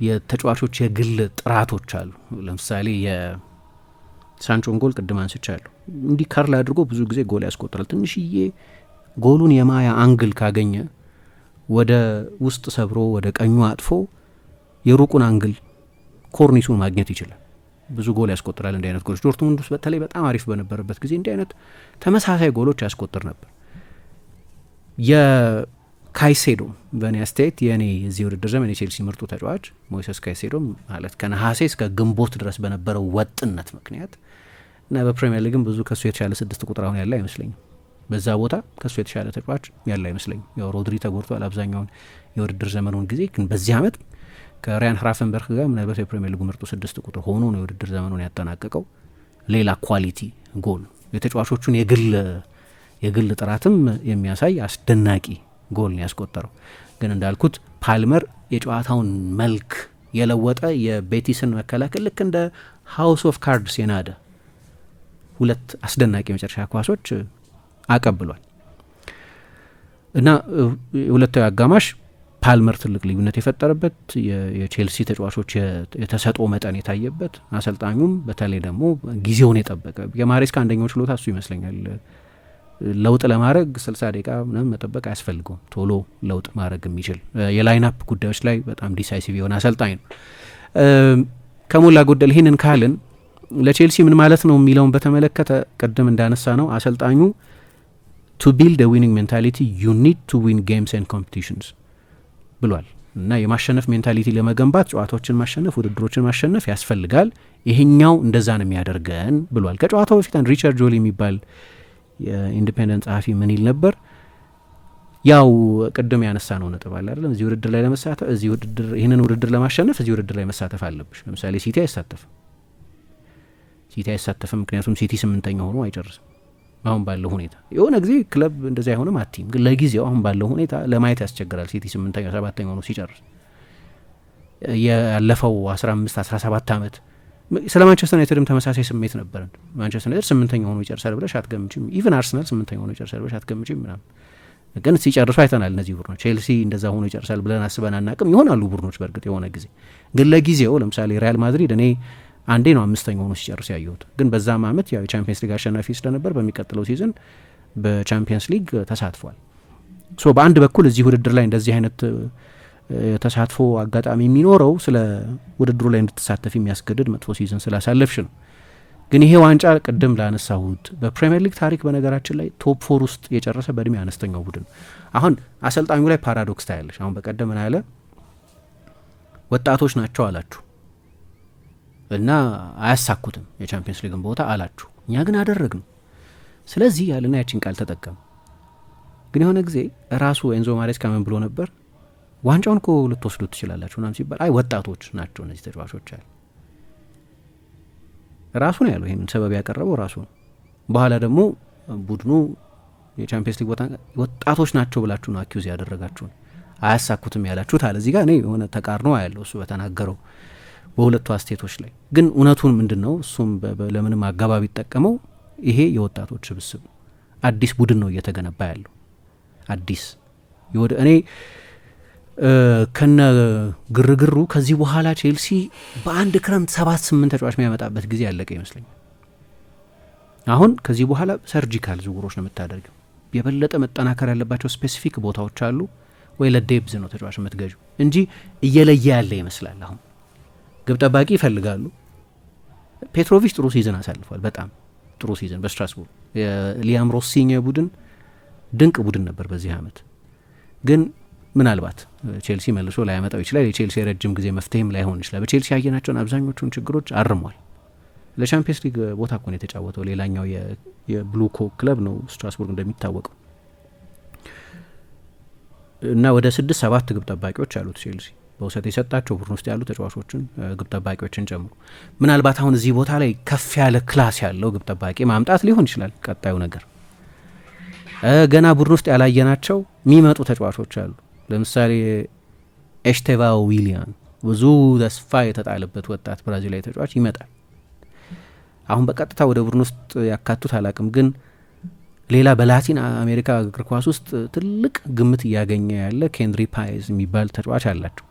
የተጫዋቾች የግል ጥራቶች አሉ። ለምሳሌ የሳንቾን ጎል ቅድም አንስቻለሁ። እንዲህ ከርል አድርጎ ብዙ ጊዜ ጎል ያስቆጥራል። ትንሽዬ ጎሉን የማያ አንግል ካገኘ ወደ ውስጥ ሰብሮ ወደ ቀኙ አጥፎ የሩቁን አንግል ኮርኒሱን ማግኘት ይችላል። ብዙ ጎል ያስቆጥራል። እንዲህ አይነት ጎሎች ዶርትሙንድ ውስጥ በተለይ በጣም አሪፍ በነበረበት ጊዜ እንዲህ አይነት ተመሳሳይ ጎሎች ያስቆጥር ነበር። የካይሴዶ በእኔ አስተያየት የእኔ የዚህ ውድድር ዘመን የቼልሲ ምርጡ ተጫዋች ሞይሰስ ካይሴዶ ማለት ከነሐሴ እስከ ግንቦት ድረስ በነበረው ወጥነት ምክንያት እና በፕሪሚየር ሊግም ብዙ ከሱ የተሻለ 6 ቁጥር አሁን ያለ አይመስለኝም። በዛ ቦታ ከሱ የተሻለ ተጫዋች ያለ አይመስለኝም። ያው ሮድሪ ተጎድቷል አብዛኛውን የውድድር ዘመኑን ጊዜ፣ ግን በዚህ አመት ከሪያን ራፈንበርግ ጋር ምናልባት የፕሪሚየር ሊጉ ምርጡ 6 ቁጥር ሆኖ ነው የውድድር ዘመኑን ያጠናቀቀው። ሌላ ኳሊቲ ጎል የተጫዋቾቹን የግል ጥራትም የሚያሳይ አስደናቂ ጎል ነው ያስቆጠረው። ግን እንዳልኩት ፓልመር የጨዋታውን መልክ የለወጠ የቤቲስን መከላከል ልክ እንደ ሃውስ ኦፍ ካርድስ የናደ ሁለት አስደናቂ የመጨረሻ ኳሶች አቀብሏል እና ሁለታዊ አጋማሽ ፓልመር ትልቅ ልዩነት የፈጠረበት የቼልሲ ተጫዋቾች የተሰጥኦ መጠን የታየበት፣ አሰልጣኙም በተለይ ደግሞ ጊዜውን የጠበቀ የማሬስካ አንደኛው ችሎታ እሱ ይመስለኛል። ለውጥ ለማድረግ 60 ደቂቃ ምናምን መጠበቅ አያስፈልገውም። ቶሎ ለውጥ ማድረግ የሚችል የላይናፕ ጉዳዮች ላይ በጣም ዲሳይሲቭ የሆነ አሰልጣኝ ነው። ከሞላ ጎደል ይህንን ካልን ለቼልሲ ምን ማለት ነው የሚለውን በተመለከተ ቅድም እንዳነሳ ነው አሰልጣኙ ቱ ቢልድ ዊኒንግ ሜንታሊቲ ዩ ኒድ ቱ ዊን ጌምስ ኤንድ ኮምፒቲሽንስ ብሏል። እና የማሸነፍ ሜንታሊቲ ለመገንባት ጨዋታዎችን ማሸነፍ፣ ውድድሮችን ማሸነፍ ያስፈልጋል። ይሄኛው እንደዛ ነው የሚያደርገን ብሏል። ከጨዋታው በፊት አንድ ሪቻርድ ጆሊ የሚባል የኢንዲፔንደንት ጸሐፊ ምን ይል ነበር? ያው ቅድም ያነሳ ነው ነጥብ አለ አይደለም፣ እዚህ ውድድር ላይ ለመሳተፍ ይህንን ውድድር ለማሸነፍ እዚህ ውድድር ላይ መሳተፍ አለብሽ። ለምሳሌ ሲቲ አይሳተፍም፣ ምክንያቱም ሲቲ 8ኛ ሆኖ አይጨርስም። አሁን ባለው ሁኔታ የሆነ ጊዜ ክለብ እንደዚህ አይሆንም አትይም፣ ግን ለጊዜው አሁን ባለው ሁኔታ ለማየት ያስቸግራል። ሲቲ 8ኛ 7ኛ ሆኖ ሲጨርስ ያለፈው 15-17 ዓመት ስለ ማንቸስተር ዩናይትድም ተመሳሳይ ስሜት ነበር። ማንቸስተር ዩናይትድ 8ኛ ሆኖ ይጨርሳል ብለሽ አትገምችም። ኢቭን አርሰናል 8ኛ ሆኖ ይጨርሳል ብለሽ አትገምችም ምናምን፣ ግን ሲጨርሱ አይተናል። እነዚህ ቡድኖች ቼልሲ እንደዛ ሆኖ ይጨርሳል ብለን አስበን አናቅም። ይሆናሉ ቡድኖች በእርግጥ የሆነ ጊዜ፣ ግን ለጊዜው ለምሳሌ ሪያል ማድሪድ እኔ አንዴ ነው 5ኛ ሆኖ ሲጨርስ ያየሁት፣ ግን በዛም አመት ያው የቻምፒየንስ ሊግ አሸናፊ ስለነበር በሚቀጥለው ሲዝን በቻምፒየንስ ሊግ ተሳትፏል። ሶ በአንድ በኩል እዚህ ውድድር ላይ እንደዚህ አይነት የተሳትፎ አጋጣሚ የሚኖረው ስለ ውድድሩ ላይ እንድትሳተፍ የሚያስገድድ መጥፎ ሲዝን ስላሳለፍሽ ነው። ግን ይሄ ዋንጫ ቅድም ላነሳሁት በፕሪሚየር ሊግ ታሪክ በነገራችን ላይ ቶፕ 4 ውስጥ የጨረሰ በእድሜ አነስተኛው ቡድን። አሁን አሰልጣኙ ላይ ፓራዶክስ ታያለሽ። አሁን በቀደም ምን ያለ ወጣቶች ናቸው አላችሁ እና አያሳኩትም የቻምፒየንስ ሊግን ቦታ አላችሁ፣ እኛ ግን አደረግነው። ስለዚህ ያለና ያችን ቃል ተጠቀም። ግን የሆነ ጊዜ ራሱ ኤንዞ ማሬስካ ምን ብሎ ነበር? ዋንጫውን እኮ ልትወስዱት ትችላላችሁ ምናምን ሲባል አይ ወጣቶች ናቸው እነዚህ ተጫዋቾች አለ። ራሱ ነው ያለው። ይህንን ሰበብ ያቀረበው ራሱ ነው። በኋላ ደግሞ ቡድኑ የቻምፒየንስ ሊግ ቦታ ወጣቶች ናቸው ብላችሁ ነው አኪውዝ ያደረጋችሁን፣ አያሳኩትም ያላችሁት አለ። እዚህ ጋር እኔ የሆነ ተቃርኖ ያለው እሱ በተናገረው በሁለቱ አስቴቶች ላይ። ግን እውነቱን ምንድን ነው እሱም ለምንም አጋባቢ ይጠቀመው ይሄ የወጣቶች ስብስብ አዲስ ቡድን ነው እየተገነባ ያለው አዲስ እኔ ከነ ግርግሩ ከዚህ በኋላ ቼልሲ በአንድ ክረምት 7-8 ተጫዋች የሚያመጣበት ጊዜ ያለቀ ይመስለኛል። አሁን ከዚህ በኋላ ሰርጂካል ዝውውሮች ነው የምታደርገው። የበለጠ መጠናከር ያለባቸው ስፔሲፊክ ቦታዎች አሉ ወይ ለዴብዝ ነው ተጫዋች የምትገዡ እንጂ እየለየ ያለ ይመስላል። አሁን ግብ ጠባቂ ይፈልጋሉ። ፔትሮቪች ጥሩ ሲዝን አሳልፏል፣ በጣም ጥሩ ሲዝን በስትራስቡርግ። የሊያም ሮሲኝ ቡድን ድንቅ ቡድን ነበር በዚህ አመት። ግን ምናልባት ቼልሲ መልሶ ላያመጣው ይችላል። የቼልሲ የረጅም ጊዜ መፍትሄም ላይሆን ይችላል። በቼልሲ ያየናቸውን አብዛኞቹን ችግሮች አርሟል። ለቻምፒየንስ ሊግ ቦታ እኮ ነው የተጫወተው። ሌላኛው የብሉኮ ክለብ ነው ስትራስቡርግ እንደሚታወቀው። እና ወደ 6-7 ግብ ጠባቂዎች አሉት ቼልሲ በውሰት የሰጣቸው ቡድን ውስጥ ያሉ ተጫዋቾችን ግብ ጠባቂዎችን ጨምሮ። ምናልባት አሁን እዚህ ቦታ ላይ ከፍ ያለ ክላስ ያለው ግብ ጠባቂ ማምጣት ሊሆን ይችላል ቀጣዩ ነገር። ገና ቡድን ውስጥ ያላየናቸው የሚመጡ ተጫዋቾች አሉ። ለምሳሌ ኤስቴቫ ዊሊያን ብዙ ተስፋ የተጣለበት ወጣት ብራዚላዊ ተጫዋች ይመጣል። አሁን በቀጥታ ወደ ቡድን ውስጥ ያካቱት አላቅም፣ ግን ሌላ በላቲን አሜሪካ እግር ኳስ ውስጥ ትልቅ ግምት እያገኘ ያለ ኬንድሪ ፓይዝ የሚባል ተጫዋች አላቸው።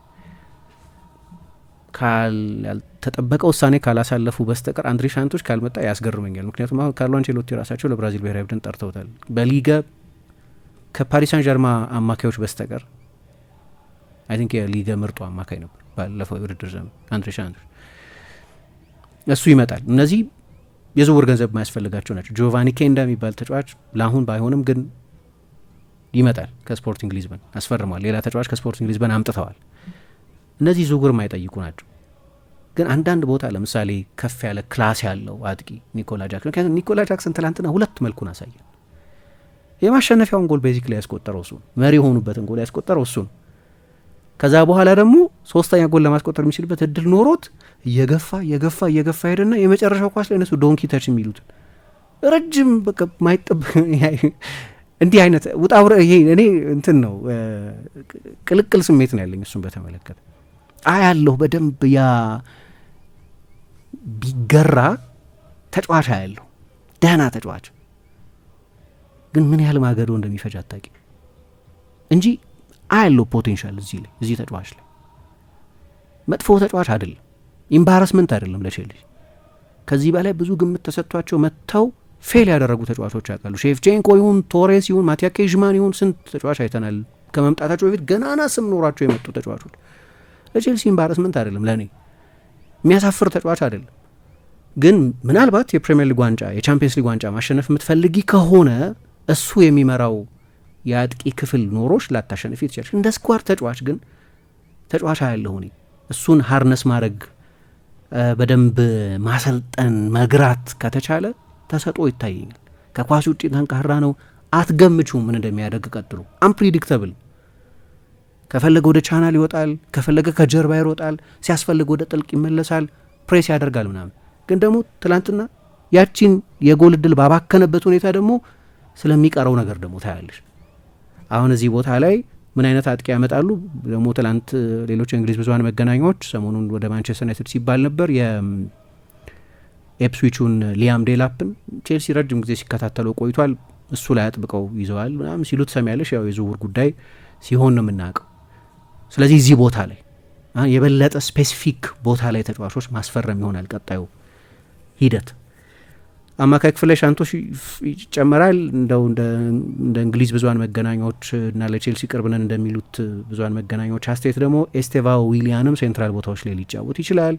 ያልተጠበቀ ውሳኔ ካላሳለፉ በስተቀር አንድሬ ሳንቶስ ካልመጣ ያስገርመኛል። ምክንያቱም አሁን ካርሎ አንቼሎቲ ራሳቸው ለብራዚል ብሔራዊ ቡድን ጠርተውታል። በሊጋ ከፓሪስ ሳን ጀርማ አማካዮች በስተቀር አይ ቲንክ የሊጋ ምርጡ አማካይ ነበር ባለፈው የውድድር ዘመን አንድሬ ሳንቶስ። እሱ ይመጣል። እነዚህ የዝውውር ገንዘብ የማያስፈልጋቸው ናቸው። ጆቫኒ ኬንዳ የሚባል ተጫዋች ለአሁን ባይሆንም ግን ይመጣል። ከስፖርቲንግ ሊዝበን አስፈርሟል። ሌላ ተጫዋች ከስፖርቲንግ ሊዝበን አምጥተዋል። እነዚህ ዝውውር የማይጠይቁ ናቸው። ግን አንዳንድ ቦታ ለምሳሌ ከፍ ያለ ክላስ ያለው አጥቂ ኒኮላ ጃክሰን፣ ምክንያቱም ኒኮላ ጃክሰን ትላንትና ሁለት መልኩን አሳየን። የማሸነፊያውን ጎል ቤዚክ ላይ ያስቆጠረው እሱ ነው። መሪ የሆኑበትን ጎል ያስቆጠረው እሱ ነው። ከዛ በኋላ ደግሞ ሶስተኛ ጎል ለማስቆጠር የሚችልበት እድል ኖሮት እየገፋ ሄደና የመጨረሻው ኳስ ላይ እነሱ ዶንኪ ተች የሚሉትን ረጅም በቃ ማይጠብቅ እንዲህ አይነት ውጣውረ ይሄ እኔ እንትን ነው ቅልቅል ስሜት ነው ያለኝ እሱን በተመለከተ አያለሁ በደንብ ያ ቢገራ ተጫዋች አያለሁ ደህና ተጫዋች ግን ምን ያህል ማገዶ እንደሚፈጅ አታቂ እንጂ አያለሁ ፖቴንሻል እዚህ ተጫዋች ላይ መጥፎ ተጫዋች አይደለም፣ ኢምባራስመንት አይደለም ለቼልሲ። ከዚህ በላይ ብዙ ግምት ተሰጥቷቸው መጥተው ፌል ያደረጉ ተጫዋቾች ያውቃሉ። ሼፍቼንኮ ይሁን ቶሬስ ይሁን ማቲያ ኬዥማን ይሁን ስንት ተጫዋች አይተናል። ከመምጣታቸው በፊት ገናና ስም ኖሯቸው የመጡ ተጫዋቾች ለቼልሲ ኢምባራስመንት አይደለም፣ ለእኔ የሚያሳፍር ተጫዋች አይደለም። ግን ምናልባት የፕሪሚየር ሊግ ዋንጫ የቻምፒየንስ ሊግ ዋንጫ ማሸነፍ የምትፈልጊ ከሆነ እሱ የሚመራው የአጥቂ ክፍል ኖሮች ላታሸንፊ ትችላለች። እንደ ስኳር ተጫዋች ግን ተጫዋች አያለሁ እኔ እሱን ሀርነስ ማድረግ በደንብ ማሰልጠን መግራት ከተቻለ ተሰጥኦ ይታየኛል። ከኳስ ውጭ ጠንካራ ነው። አትገምቹ ምን እንደሚያደርግ ቀጥሎ አንፕሪዲክተብል። ከፈለገ ወደ ቻናል ይወጣል፣ ከፈለገ ከጀርባ ይሮጣል፣ ሲያስፈልግ ወደ ጥልቅ ይመለሳል፣ ፕሬስ ያደርጋል ምናምን። ግን ደግሞ ትላንትና ያቺን የጎል እድል ባባከነበት ሁኔታ ደግሞ ስለሚቀረው ነገር ደግሞ ታያለሽ። አሁን እዚህ ቦታ ላይ ምን አይነት አጥቂ ያመጣሉ ደግሞ ትላንት ሌሎች የእንግሊዝ ብዙኃን መገናኛዎች ሰሞኑን ወደ ማንቸስተር ዩናይትድ ሲባል ነበር የኤፕስዊቹን ሊያም ዴላፕን ቼልሲ ረጅም ጊዜ ሲከታተለው ቆይቷል፣ እሱ ላይ አጥብቀው ይዘዋል ምናምን ሲሉ ትሰሚያለሽ። ያው የዝውውር ጉዳይ ሲሆን ነው የምናውቀው። ስለዚህ እዚህ ቦታ ላይ የበለጠ ስፔሲፊክ ቦታ ላይ ተጫዋቾች ማስፈረም ይሆናል ቀጣዩ ሂደት። አማካይ ክፍል ላይ ሳንቶስ ይጨመራል። እንደው እንደ እንግሊዝ ብዙኃን መገናኛዎች እና ለቼልሲ ቅርብነን እንደሚሉት ብዙኃን መገናኛዎች አስተያየት ደግሞ ኤስቴቫ ዊሊያንም ሴንትራል ቦታዎች ላይ ሊጫወት ይችላል።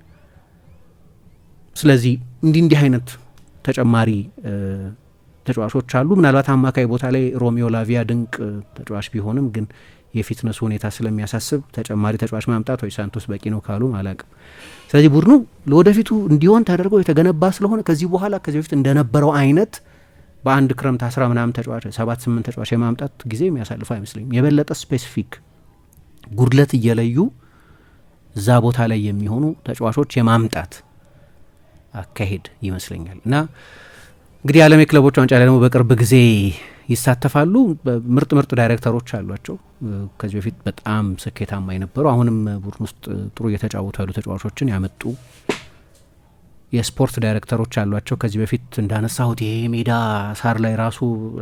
ስለዚህ እንዲህ አይነት ተጨማሪ ተጫዋቾች አሉ። ምናልባት አማካይ ቦታ ላይ ሮሚዮ ላቪያ ድንቅ ተጫዋች ቢሆንም ግን የፊትነሱ ሁኔታ ስለሚያሳስብ ተጨማሪ ተጫዋች ማምጣት ወይ ሳንቶስ በቂ ነው ካሉ አላቅም። ስለዚህ ቡድኑ ለወደፊቱ እንዲሆን ተደርገው የተገነባ ስለሆነ ከዚህ በኋላ ከዚህ በፊት እንደነበረው አይነት በአንድ ክረምት 10 ምናምን ተጫዋች 7-8 ተጫዋች የማምጣት ጊዜ የሚያሳልፉ አይመስለኝም። የበለጠ ስፔሲፊክ ጉድለት እየለዩ እዛ ቦታ ላይ የሚሆኑ ተጫዋቾች የማምጣት አካሄድ ይመስለኛል። እና እንግዲህ የዓለም የክለቦች ዋንጫ ላይ ደግሞ በቅርብ ጊዜ ይሳተፋሉ። ምርጥ ዳይሬክተሮች አሏቸው። ከዚህ በፊት በጣም ስኬታማ የነበሩ አሁንም ቡድን ውስጥ ጥሩ እየተጫወቱ ያሉ ተጫዋቾችን ያመጡ የስፖርት ዳይሬክተሮች አሏቸው። ከዚህ በፊት እንዳነሳሁት ይሄ ሜዳ ሳር ላይ ራሱ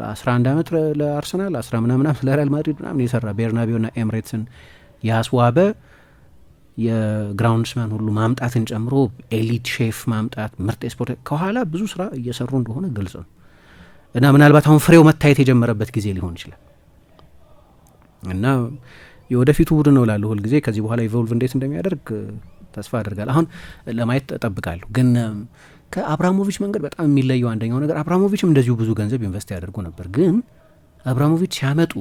11 ዓመት ለአርሰናል 10 ምናምን ለሪያል ማድሪድ ምናምን የሰራ ቤርናቢዮና ኤምሬትስን ያስዋበ የግራውንድስማን ሁሉ ማምጣትን ጨምሮ ኤሊት ሼፍ ማምጣት ምርጥ የስፖርት ከኋላ ብዙ ስራ እየሰሩ እንደሆነ ግልጽ ነው። እና ምናልባት አሁን ፍሬው መታየት የጀመረበት ጊዜ ሊሆን ይችላል። እና የወደፊቱ ቡድን ነው ላሉ ሁል ጊዜ ከዚህ በኋላ ኢቮልቭ እንዴት እንደሚያደርግ ተስፋ አደርጋለሁ። አሁን ለማየት እጠብቃለሁ። ግን ከአብራሞቪች መንገድ በጣም የሚለየው አንደኛው ነገር አብራሞቪችም እንደዚሁ ብዙ ገንዘብ ኢንቨስት ያደርጉ ነበር። ግን አብራሞቪች ሲያመጡ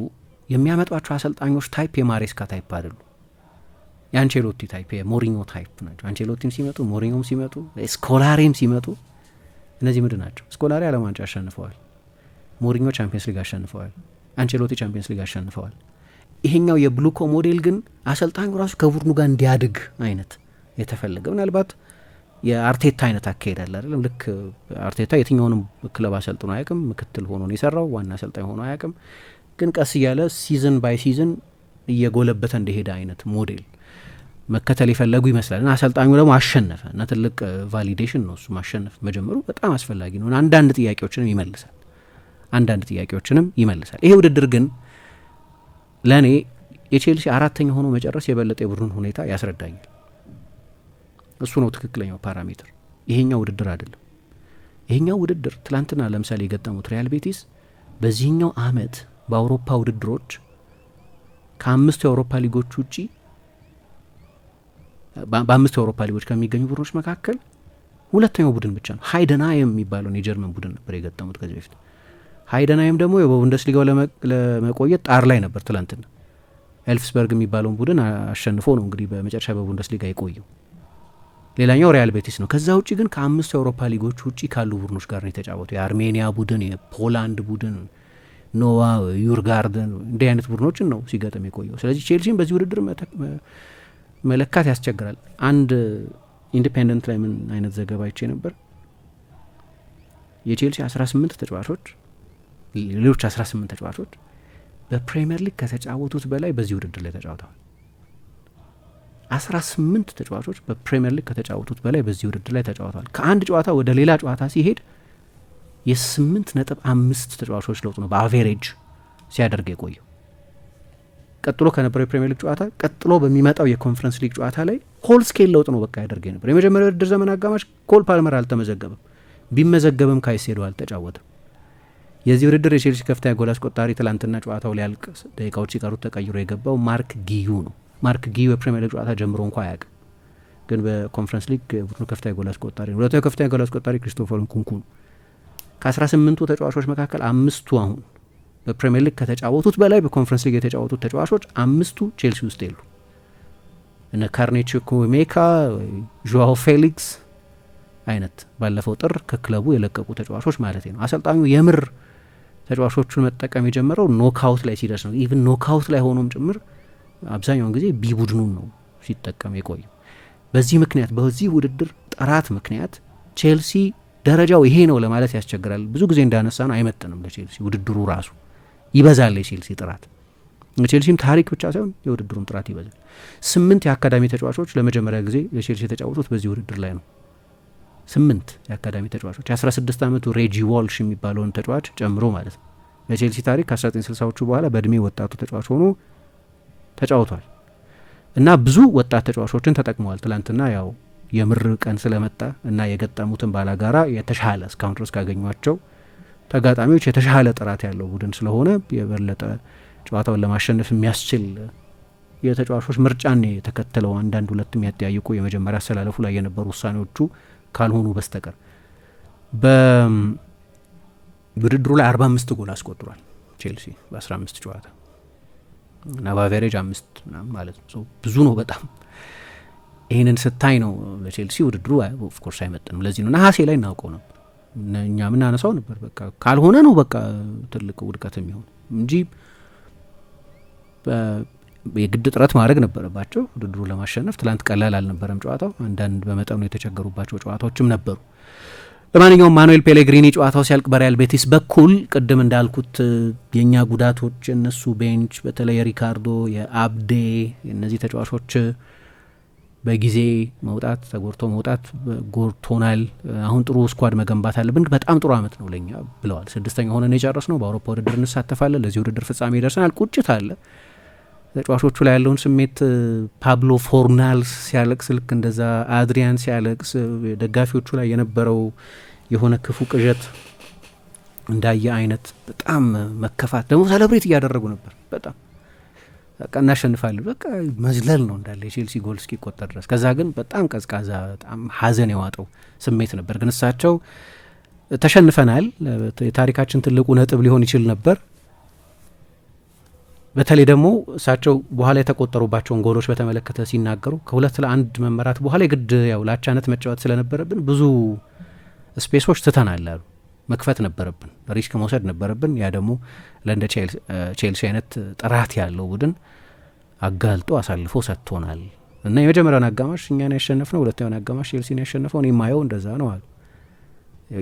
የሚያመጧቸው አሰልጣኞች ታይፕ የማሬስካ ታይፕ አይደሉ፣ የአንቼሎቲ ታይፕ የሞሪኞ ታይፕ ናቸው። አንቼሎቲም ሲመጡ ሞሪኞም ሲመጡ ስኮላሪም ሲመጡ እነዚህ ምንድን ናቸው? ስኮላሪ ዓለም ዋንጫ አሸንፈዋል። ሞሪኞ ቻምፒየንስ ሊግ አሸንፈዋል። አንቼሎቲ ቻምፒየንስ ሊግ አሸንፈዋል። ይሄኛው የብሉኮ ሞዴል ግን አሰልጣኙ ራሱ ከቡድኑ ጋር እንዲያድግ አይነት የተፈለገ ምናልባት የአርቴታ አይነት አካሄድ አለ አይደለም። ልክ አርቴታ የትኛውንም ክለብ አሰልጥኖ አያውቅም። ምክትል ሆኖ ነው የሰራው፣ ዋና አሰልጣኝ ሆኖ አያውቅም። ግን ቀስ እያለ ሲዝን ባይ ሲዝን እየጎለበተ እንደሄደ አይነት ሞዴል መከተል የፈለጉ ይመስላል እና አሰልጣኙ ደግሞ አሸነፈ እና ትልቅ ቫሊዴሽን ነው እሱ ማሸነፍ መጀመሩ በጣም አስፈላጊ ነው። አንዳንድ ጥያቄዎችንም ይመልሳል። ይሄ ውድድር ግን ለእኔ የቼልሲ አራተኛ ሆኖ መጨረስ የበለጠ የቡድኑን ሁኔታ ያስረዳኛል። እሱ ነው ትክክለኛው ፓራሜትር፣ ይሄኛው ውድድር አይደለም። ይሄኛው ውድድር ትላንትና ለምሳሌ የገጠሙት ሪያል ቤቲስ በዚህኛው አመት በአውሮፓ ውድድሮች ከአምስቱ የአውሮፓ ሊጎች ውጪ በአምስቱ የአውሮፓ ሊጎች ከሚገኙ ቡድኖች መካከል ሁለተኛው ቡድን ብቻ ነው። ሃይደንሃይም የሚባለውን የጀርመን ቡድን ነበር የገጠሙት ከዚህ በፊት። ሃይደንሃይም ደግሞ በቡንደስሊጋው ለመቆየት ጣር ላይ ነበር። ትላንትና ኤልፍስበርግ የሚባለውን ቡድን አሸንፎ ነው እንግዲህ በመጨረሻ በቡንደስሊጋ የቆየው። ሌላኛው ሪያል ቤቲስ ነው። ከዛ ውጭ ግን ከአምስቱ የአውሮፓ ሊጎች ውጪ ካሉ ቡድኖች ጋር ነው የተጫወተው። የአርሜኒያ ቡድን፣ የፖላንድ ቡድን፣ ኖዋ፣ ዩርጋርደን እንዲህ አይነት ቡድኖችን ነው ሲገጥም የቆየው። ስለዚህ ቼልሲን በዚህ ውድድር መለካት ያስቸግራል። አንድ ኢንዲፔንደንት ላይ ምን አይነት ዘገባ አይቼ ነበር፣ የቼልሲ 18 ተጫዋቾች ሌሎች 18 ተጫዋቾች በፕሪሚየር ሊግ ከተጫወቱት በላይ በዚህ ውድድር ላይ ተጫውተዋል። 18 ተጫዋቾች በፕሪሚየር ሊግ ከተጫወቱት በላይ በዚህ ውድድር ላይ ተጫውተዋል። ከአንድ ጨዋታ ወደ ሌላ ጨዋታ ሲሄድ የ8.5 ተጫዋቾች ለውጥ ነው በአቬሬጅ ሲያደርግ የቆየው። ቀጥሎ ከነበረው የፕሪሚየር ሊግ ጨዋታ ቀጥሎ በሚመጣው የኮንፈረንስ ሊግ ጨዋታ ላይ ሆል ስኬል ለውጥ ነው በቃ ያደርግ ነበር። የመጀመሪያው ውድድር ዘመን አጋማሽ ኮል ፓልመር አልተመዘገበም፣ ቢመዘገብም ካይሴዶ አልተጫወተም። የዚህ ውድድር የቼልሲ ከፍተኛ ጎል አስቆጣሪ ትላንትና ጨዋታው ሊያልቅ ደቂቃዎች ሲቀሩት ተቀይሮ የገባው ማርክ ጊዩ ነው። ማርክ ጊዩ የፕሪሚየር ሊግ ጨዋታ ጀምሮ እንኳ አያውቅም፣ ግን በኮንፈረንስ ሊግ ቡድኑ ከፍተኛ ጎል አስቆጣሪ ነው። ሁለተኛው ከፍተኛ ጎል አስቆጣሪ ክሪስቶፈር ንኩንኩ ነው። ከ18ቱ ተጫዋቾች መካከል 5ቱ አሁን በፕሪሚየር ሊግ ከተጫወቱት በላይ በኮንፈረንስ ሊግ የተጫወቱት ተጫዋቾች 5ቱ ቼልሲ ውስጥ የሉ። እነ ካርኔቾ ኩሜካ፣ ጆአው ፌሊክስ አይነት ባለፈው ጥር ከክለቡ የለቀቁ ተጫዋቾች ማለት ነው። አሰልጣኙ የምር ተጫዋቾቹን መጠቀም የጀመረው ኖክአውት ላይ ሲደርስ ነው። ኢቭን ኖክአውት ላይ ሆኖም ጭምር አብዛኛውን ጊዜ ቢ ቡድኑን ነው ሲጠቀም የቆየው። በዚህ ምክንያት በዚህ ውድድር ጥራት ምክንያት ቼልሲ ደረጃው ይሄ ነው ለማለት ያስቸግራል። ብዙ ጊዜ እንዳነሳ ነው አይመጥንም ለቼልሲ ውድድሩ ራሱ ይበዛል። የቼልሲ ጥራት የቼልሲም ታሪክ ብቻ ሳይሆን የውድድሩም ጥራት ይበዛል። 8 የአካዳሚ ተጫዋቾች ለመጀመሪያ ጊዜ ለቼልሲ የተጫወቱት በዚህ ውድድር ላይ ነው። 8 የአካዳሚ ተጫዋቾች የ16 ዓመቱ ሬጂ ዋልሽ የሚባለውን ተጫዋች ጨምሮ ማለት ነው። በቼልሲ ታሪክ ከ1960ዎቹ በኋላ በእድሜ ወጣቱ ተጫዋች ሆኖ ተጫውቷል እና ብዙ ወጣት ተጫዋቾችን ተጠቅመዋል። ትላንትና ያው የምር ቀን ስለመጣ እና የገጠሙትን ባላጋራ የተሻለ እስካሁን ድረስ ካገኟቸው ተጋጣሚዎች የተሻለ ጥራት ያለው ቡድን ስለሆነ የበለጠ ጨዋታውን ለማሸነፍ የሚያስችል የተጫዋቾች ምርጫን የተከተለው አንዳንድ ሁለትም ያጠያይቁ የመጀመሪያ አሰላለፉ ላይ የነበሩ ውሳኔዎቹ ካልሆኑ በስተቀር በውድድሩ ላይ 45 ጎል አስቆጥሯል ቼልሲ በ15 ጨዋታ እና በአቬሬጅ 5 ማለት ነው። ብዙ ነው በጣም። ይህንን ስታይ ነው ለቼልሲ ውድድሩ ኦፍኮርስ አይመጥንም። ለዚህ ነው ነሐሴ ላይ እናውቀው ነበር እኛ ምናነሳው ነበር። በቃ ካልሆነ ነው በቃ ትልቅ ውድቀት የሚሆን እንጂ የግድ ጥረት ማድረግ ነበረባቸው ውድድሩ ለማሸነፍ። ትላንት ቀላል አልነበረም ጨዋታው። አንዳንድ በመጠኑ የተቸገሩባቸው ጨዋታዎችም ነበሩ። ለማንኛውም ማኑኤል ፔሌግሪኒ ጨዋታው ሲያልቅ በሪያል ቤቲስ በኩል ቅድም እንዳልኩት የእኛ ጉዳቶች፣ የእነሱ ቤንች በተለይ የሪካርዶ የአብዴ እነዚህ ተጫዋቾች በጊዜ መውጣት ተጎድቶ መውጣት ጎድቶናል። አሁን ጥሩ ስኳድ መገንባት አለብን። በጣም ጥሩ አመት ነው ለኛ ብለዋል። 6ኛ ሆነን የጨረስ ነው። በአውሮፓ ውድድር እንሳተፋለን። ለዚህ ውድድር ፍጻሜ ደርሰናል። ቁጭት አለ ተጫዋቾቹ ላይ ያለውን ስሜት። ፓብሎ ፎርናልስ ሲያለቅስ ልክ እንደዛ አድሪያን ሲያለቅስ ደጋፊዎቹ ላይ የነበረው የሆነ ክፉ ቅዠት እንዳየ አይነት በጣም መከፋት ደግሞ ሰለብሬት እያደረጉ ነበር። በጣም በቃ እናሸንፋለን በቃ መዝለል ነው እንዳለ የቼልሲ ጎል እስኪቆጠር ድረስ። ከዛ ግን በጣም ቀዝቃዛ በጣም ሀዘን የዋጠው ስሜት ነበር። ግን እሳቸው ተሸንፈናል፣ የታሪካችን ትልቁ ነጥብ ሊሆን ይችል ነበር። በተለይ ደግሞ እሳቸው በኋላ የተቆጠሩባቸውን ጎሎች በተመለከተ ሲናገሩ ከ2-1 መመራት በኋላ የግድ ያው ለአቻነት መጫወት ስለነበረብን ብዙ ስፔሶች ትተናል አሉ። መክፈት ነበረብን፣ ሪስክ መውሰድ ነበረብን። ያ ደግሞ ለእንደ ቼልሲ አይነት ጥራት ያለው ቡድን አጋልጦ አሳልፎ ሰጥቶናል እና የመጀመሪያውን አጋማሽ እኛን ያሸነፍነው፣ ሁለተኛውን አጋማሽ ቼልሲን ያሸነፈው እኔ የማየው እንደዛ ነው አሉ።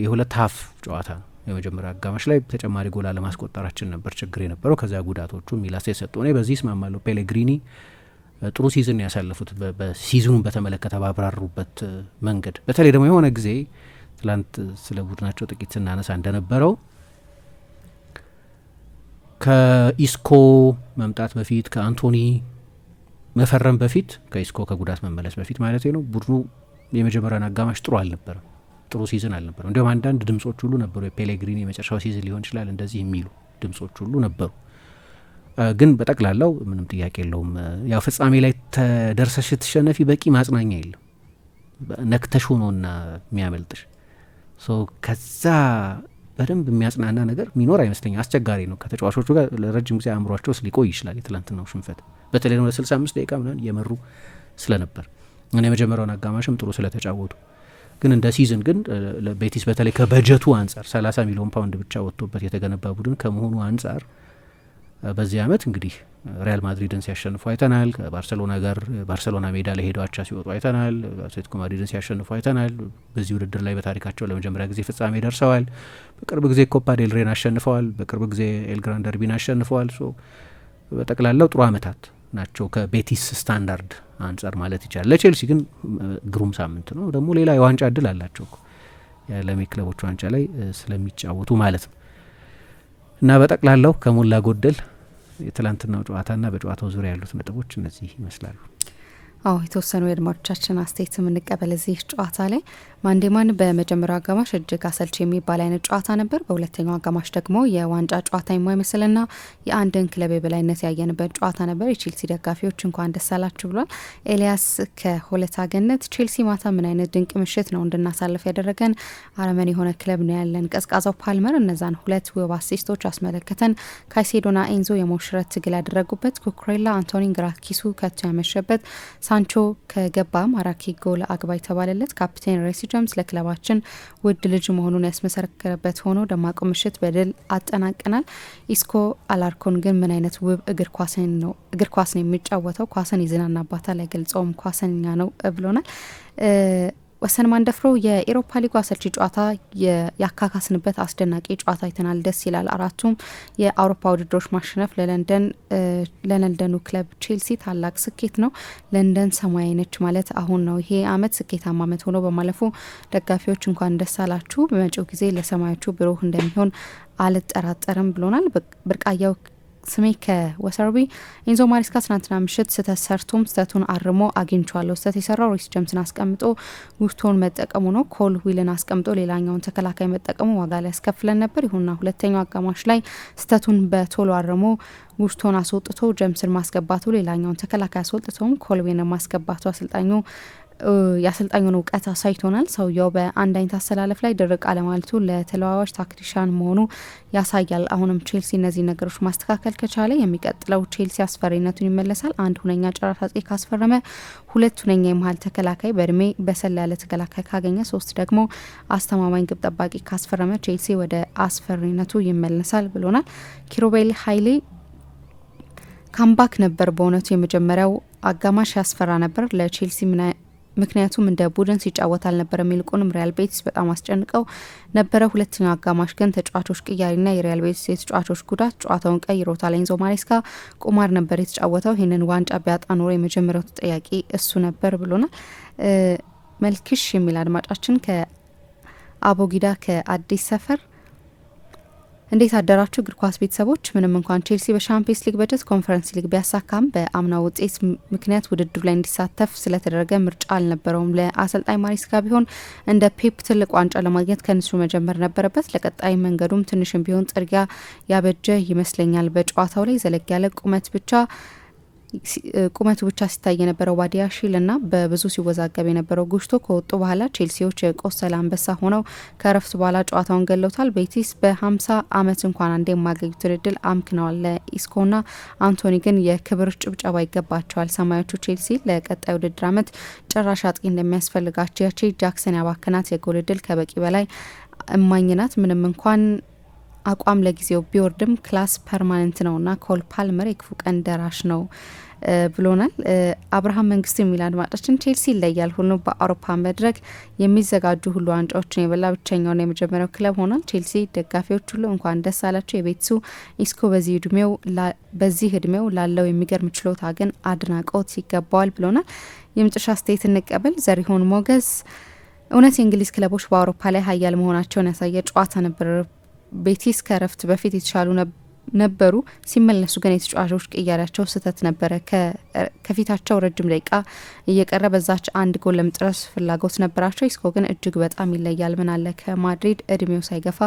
የሁለት ሀፍ ጨዋታ ነው። የመጀመሪያ አጋማሽ ላይ ተጨማሪ ጎል አለማስቆጠራችን ነበር ችግር የነበረው። ከዛ ጉዳቶቹ ሚላስ የሰጡ እኔ በዚህ እስማማለሁ። ፔሌግሪኒ ጥሩ ሲዝን ያሳለፉት በሲዝኑን በተመለከተ ባብራሩበት መንገድ። በተለይ ደግሞ የሆነ ጊዜ ትላንት ስለ ቡድናቸው ጥቂት ስናነሳ እንደነበረው ከኢስኮ መምጣት በፊት ከአንቶኒ መፈረም በፊት ከኢስኮ ከጉዳት መመለስ በፊት ማለት ነው ቡድኑ የመጀመሪያውን አጋማሽ ጥሩ አልነበረም፣ ጥሩ ሲዝን አልነበረም። እንዲሁም አንዳንድ ድምጾች ሁሉ ነበሩ የፔሌግሪኒ የመጨረሻው ሲዝን ሊሆን ይችላል እንደዚህ የሚሉ ድምጾች ሁሉ ነበሩ። ግን በጠቅላላው ምንም ጥያቄ የለውም ያው ፍጻሜ ላይ ተደርሰሽ ስትሸነፊ በቂ ማጽናኛ የለም፣ ነክተሽ ሆኖና የሚያመልጥሽ ከዛ በደንብ የሚያጽናና ነገር ሚኖር አይመስለኝም። አስቸጋሪ ነው። ከተጫዋቾቹ ጋር ለረጅም ጊዜ አእምሯቸው ሊቆይ ይችላል የትላንትናው ሽንፈት። በተለይ ደግሞ ለ65 ደቂቃ ምናምን እየመሩ ስለነበር እና የመጀመሪያውን አጋማሽም ጥሩ ስለተጫወቱ ግን እንደ ሲዝን ግን ቤቲስ በተለይ ከበጀቱ አንጻር 30 ሚሊዮን ፓውንድ ብቻ ወጥቶበት የተገነባ ቡድን ከመሆኑ አንጻር በዚህ አመት እንግዲህ ሪያል ማድሪድን ሲያሸንፉ አይተናል። ከባርሴሎና ጋር ባርሴሎና ሜዳ ላይ ሄደው አቻ ሲወጡ አይተናል። አትሌቲኮ ማድሪድን ሲያሸንፉ አይተናል። በዚህ ውድድር ላይ በታሪካቸው ለመጀመሪያ ጊዜ ፍጻሜ ደርሰዋል። በቅርብ ጊዜ ኮፓ ዴል ሬን አሸንፈዋል። በቅርብ ጊዜ ኤል ግራን ደርቢን አሸንፈዋል። በጠቅላላው ጥሩ አመታት ናቸው ከቤቲስ ስታንዳርድ አንጻር ማለት ይቻላል። ለቼልሲ ግን ግሩም ሳምንት ነው። ደግሞ ሌላ የዋንጫ እድል አላቸው የዓለም ክለቦች ዋንጫ ላይ ስለሚጫወቱ ማለት ነው እና በጠቅላላው ከሞላ ጎደል የትላንትናው ጨዋታና በጨዋታው ዙሪያ ያሉት ነጥቦች እነዚህ ይመስላሉ። የተወሰኑ የአድማጮቻችን አስተያየት የምንቀበል እዚህ ጨዋታ ላይ ማንዴማን በመጀመሪያው አጋማሽ እጅግ አሰልቺ የሚባል አይነት ጨዋታ ነበር። በሁለተኛው አጋማሽ ደግሞ የዋንጫ ጨዋታ የማይመስልና የአንድን ክለብ የበላይነት ያየንበት ጨዋታ ነበር። የቼልሲ ደጋፊዎች እንኳን ደስ አላችሁ ብሏል ኤልያስ ከሆለታ ገነት። ቼልሲ ማታ ምን አይነት ድንቅ ምሽት ነው እንድናሳልፍ ያደረገን፣ አረመን የሆነ ክለብ ነው ያለን። ቀዝቃዛው ፓልመር እነዛን ሁለት ውብ አሲስቶች አስመለከተን። ካይሴዶና ኤንዞ የሞሽረት ትግል ያደረጉበት፣ ኩኩሬላ አንቶኒን ግራ ኪሱ ከቶ ያመሸበት፣ ሳንቾ ከገባ ማራኪ ጎል አግባ የተባለለት፣ ካፕቴን ሬሲ ጀምስ ለክለባችን ውድ ልጅ መሆኑን ያስመሰከረበት ሆኖ ደማቁ ምሽት በድል አጠናቀናል። ኢስኮ አላርኮን ግን ምን አይነት ውብ እግር ኳስ ነው የሚጫወተው፣ ኳስን ይዝናናባታል፣ አይገልጸውም፣ ኳሰኛ ነው ብሎናል። ወሰን ማንደፍሮ የኤሮፓ ሊጉ አሰልቺ ጨዋታ ያካካስንበት አስደናቂ ጨዋታ አይተናል። ደስ ይላል። አራቱም የአውሮፓ ውድድሮች ማሸነፍ ለለንደኑ ክለብ ቼልሲ ታላቅ ስኬት ነው። ለንደን ሰማያዊ ነች ማለት አሁን ነው። ይሄ አመት ስኬታማ አመት ሆኖ በማለፉ ደጋፊዎች እንኳን ደስ አላችሁ። በመጪው ጊዜ ለሰማዮቹ ብሩህ እንደሚሆን አልጠራጠርም ብሎናል። ብርቃያው ስሜ ከወሰርቢ ኢንዞ ማሪስካ ትናንትና ምሽት ስህተት ሰርቶም ስህተቱን አርሞ አግኝቻለሁ። ስህተት የሰራው ሪስ ጀምስን አስቀምጦ ጉስቶን መጠቀሙ ነው። ኮል ዊልን አስቀምጦ ሌላኛውን ተከላካይ መጠቀሙ ዋጋ ላይ ያስከፍለን ነበር። ይሁንና ሁለተኛው አጋማሽ ላይ ስህተቱን በቶሎ አርሞ ጉስቶን አስወጥቶ ጀምስን ማስገባቱ፣ ሌላኛውን ተከላካይ አስወጥቶም ኮል ዊልን ማስገባቱ የአሰልጣኙን እውቀት አሳይቶናል። ሰውየው በአንድ አይነት አሰላለፍ ላይ ድርቅ አለማለቱ ለተለዋዋጭ ታክቲሻን መሆኑ ያሳያል። አሁንም ቼልሲ እነዚህ ነገሮች ማስተካከል ከቻለ የሚቀጥለው ቼልሲ አስፈሪነቱን ይመለሳል። አንድ ሁነኛ ጨራሽ አጥቂ ካስፈረመ፣ ሁለት ሁነኛ የመሀል ተከላካይ በእድሜ በሰል ያለ ተከላካይ ካገኘ፣ ሶስት ደግሞ አስተማማኝ ግብ ጠባቂ ካስፈረመ ቼልሲ ወደ አስፈሪነቱ ይመለሳል ብሎናል። ኪሩቤል ሀይሌ ካምባክ ነበር። በእውነቱ የመጀመሪያው አጋማሽ ያስፈራ ነበር ለቼልሲ ምክንያቱም እንደ ቡድን ሲጫወት አልነበረም። ይልቁንም ሪያል ቤቲስ በጣም አስጨንቀው ነበረ። ሁለተኛው አጋማሽ ግን ተጫዋቾች ቅያሪና የሪያል ቤቲስ የተጫዋቾች ጉዳት ጨዋታውን ቀይሮታል። ኤንዞ ማሬስካ ቁማር ነበር የተጫወተው። ይህንን ዋንጫ ቢያጣ ኖሮ የመጀመሪያው ተጠያቂ እሱ ነበር ብሎናል። መልክሽ የሚል አድማጫችን ከአቦጊዳ ከአዲስ ሰፈር እንዴት አደራችሁ እግር ኳስ ቤተሰቦች? ምንም እንኳን ቼልሲ በሻምፒየንስ ሊግ በጀት ኮንፈረንስ ሊግ ቢያሳካም በአምናው ውጤት ምክንያት ውድድሩ ላይ እንዲሳተፍ ስለተደረገ ምርጫ አልነበረውም። ለአሰልጣኝ ማሪስካ ቢሆን እንደ ፔፕ ትልቅ ዋንጫ ለማግኘት ከንሱ መጀመር ነበረበት። ለቀጣይ መንገዱም ትንሽም ቢሆን ጥርጊያ ያበጀ ይመስለኛል። በጨዋታው ላይ ዘለግ ያለ ቁመቱ ብቻ ሲታይ የነበረው ዋዲያሺል እና በብዙ ሲወዛገብ የነበረው ጉሽቶ ከወጡ በኋላ ቼልሲዎች የቆሰለ አንበሳ ሆነው ከረፍት በኋላ ጨዋታውን ገለውታል። ቤቲስ በ50 አመት እንኳን አንዴ የማገኙትን እድል አምክነዋል። ለኢስኮና አንቶኒ ግን የክብር ጭብጨባ ይገባቸዋል። ሰማያዎቹ ቼልሲ ለቀጣይ ውድድር አመት ጭራሽ አጥቂ እንደሚያስፈልጋቸው ያቺ ጃክሰን ያባክናት የጎል እድል ከበቂ በላይ እማኝናት። ምንም እንኳን አቋም ለጊዜው ቢወርድም ክላስ ፐርማነንት ነውና ኮል ፓልመር የክፉ ቀን ደራሽ ነው ብሎናል። አብርሃም መንግስቱ የሚል አድማጫችን ቼልሲ ይለያል ሁሉ በአውሮፓ መድረክ የሚዘጋጁ ሁሉ ዋንጫዎችን የበላ ብቸኛውና የመጀመሪያው ክለብ ሆኗል። ቼልሲ ደጋፊዎች ሁሉ እንኳን ደስ አላቸው። የቤትሱ ኢስኮ በዚህ እድሜው ላለው የሚገርም ችሎታ ግን አድናቆት ይገባዋል ብሎናል። የመጨረሻ አስተያየት እንቀበል። ዘሪሁን ሞገስ እውነት የእንግሊዝ ክለቦች በአውሮፓ ላይ ሀያል መሆናቸውን ያሳየ ጨዋታ ነበር። ቤቲስ ከረፍት በፊት የተሻሉ ነበሩ። ሲመለሱ ግን የተጫዋቾች ቅያሪያቸው ስህተት ነበረ። ከፊታቸው ረጅም ደቂቃ እየቀረ በዛች አንድ ጎል ለመጥረስ ፍላጎት ነበራቸው። ኢስኮ ግን እጅግ በጣም ይለያል። ምን አለ ከማድሪድ እድሜው ሳይገፋ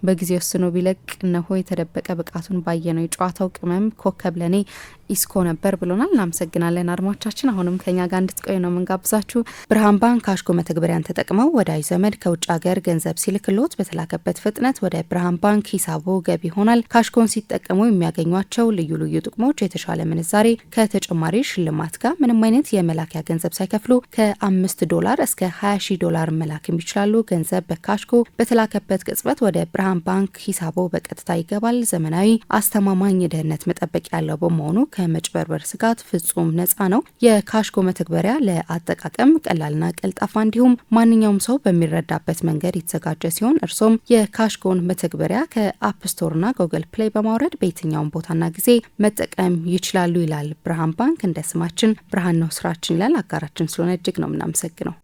በጊዜ ወስኖ ቢለቅ እነሆ የተደበቀ ብቃቱን ባየነው። የጨዋታው ቅመም ኮከብ ለኔ ኢስኮ ነበር ብሎናል። እናመሰግናለን አድማጮቻችን። አሁንም ከኛ ጋር እንድትቆዩ ነው የምንጋብዛችሁ። ብርሃን ባንክ ካሽኮ መተግበሪያን ተጠቅመው ወዳጅ ዘመድ ከውጭ ሀገር ገንዘብ ሲልክሎት በተላከበት ፍጥነት ወደ ብርሃን ባንክ ሂሳቦ ገቢ ይሆናል። ካሽኮን ሲጠቀሙ የሚያገኟቸው ልዩ ልዩ ጥቅሞች የተሻለ ምንዛሬ ከተጨማሪ ሽልማት ጋር ምንም አይነት የመላኪያ ገንዘብ ሳይከፍሉ $5 እስከ $20,000 መላክም ይችላሉ። ገንዘብ በካሽኮ በተላከበት ቅጽበት ወደ ብርሃን ባንክ ሂሳቦ በቀጥታ ይገባል። ዘመናዊ፣ አስተማማኝ ደህንነት መጠበቅ ያለው በመሆኑ ከመጭበርበር ስጋት ፍጹም ነፃ ነው። የካሽኮ መተግበሪያ ለአጠቃቀም ቀላልና ቀልጣፋ እንዲሁም ማንኛውም ሰው በሚረዳበት መንገድ የተዘጋጀ ሲሆን እርሶም የካሽኮን መተግበሪያ ከአፕ ስቶርና ጉግል ፕሌይ በማውረድ በየትኛውም ቦታና ጊዜ መጠቀም ይችላሉ ይላል ብርሃን ባንክ። እንደ ስማችን ብርሃን ነው ስራችን ይላል። አጋራችን ስለሆነ እጅግ ነው የምናመሰግነው።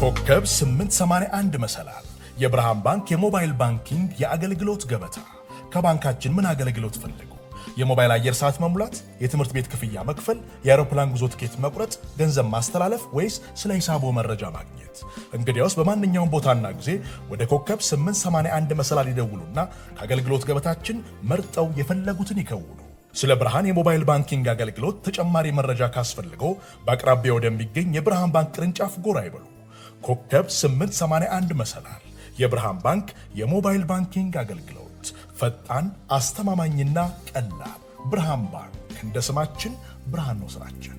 ኮከብ 881 መሰላል የብርሃን ባንክ የሞባይል ባንኪንግ የአገልግሎት ገበታ። ከባንካችን ምን አገልግሎት ፈልጉ? የሞባይል አየር ሰዓት መሙላት፣ የትምህርት ቤት ክፍያ መክፈል፣ የአውሮፕላን ጉዞ ትኬት መቁረጥ፣ ገንዘብ ማስተላለፍ ወይስ ስለ ሂሳቦ መረጃ ማግኘት? እንግዲያውስ በማንኛውም ቦታና ጊዜ ወደ ኮከብ 881 መሰላል ይደውሉና ከአገልግሎት ገበታችን መርጠው የፈለጉትን ይከውኑ። ስለ ብርሃን የሞባይል ባንኪንግ አገልግሎት ተጨማሪ መረጃ ካስፈልገው በአቅራቢያ ወደሚገኝ የብርሃን ባንክ ቅርንጫፍ ጎራ ይበሉ። ኮከብ 881 መሰላል። የብርሃን ባንክ የሞባይል ባንኪንግ አገልግሎት ፈጣን፣ አስተማማኝና ቀላል። ብርሃን ባንክ እንደ ስማችን ብርሃን ነው ስራችን።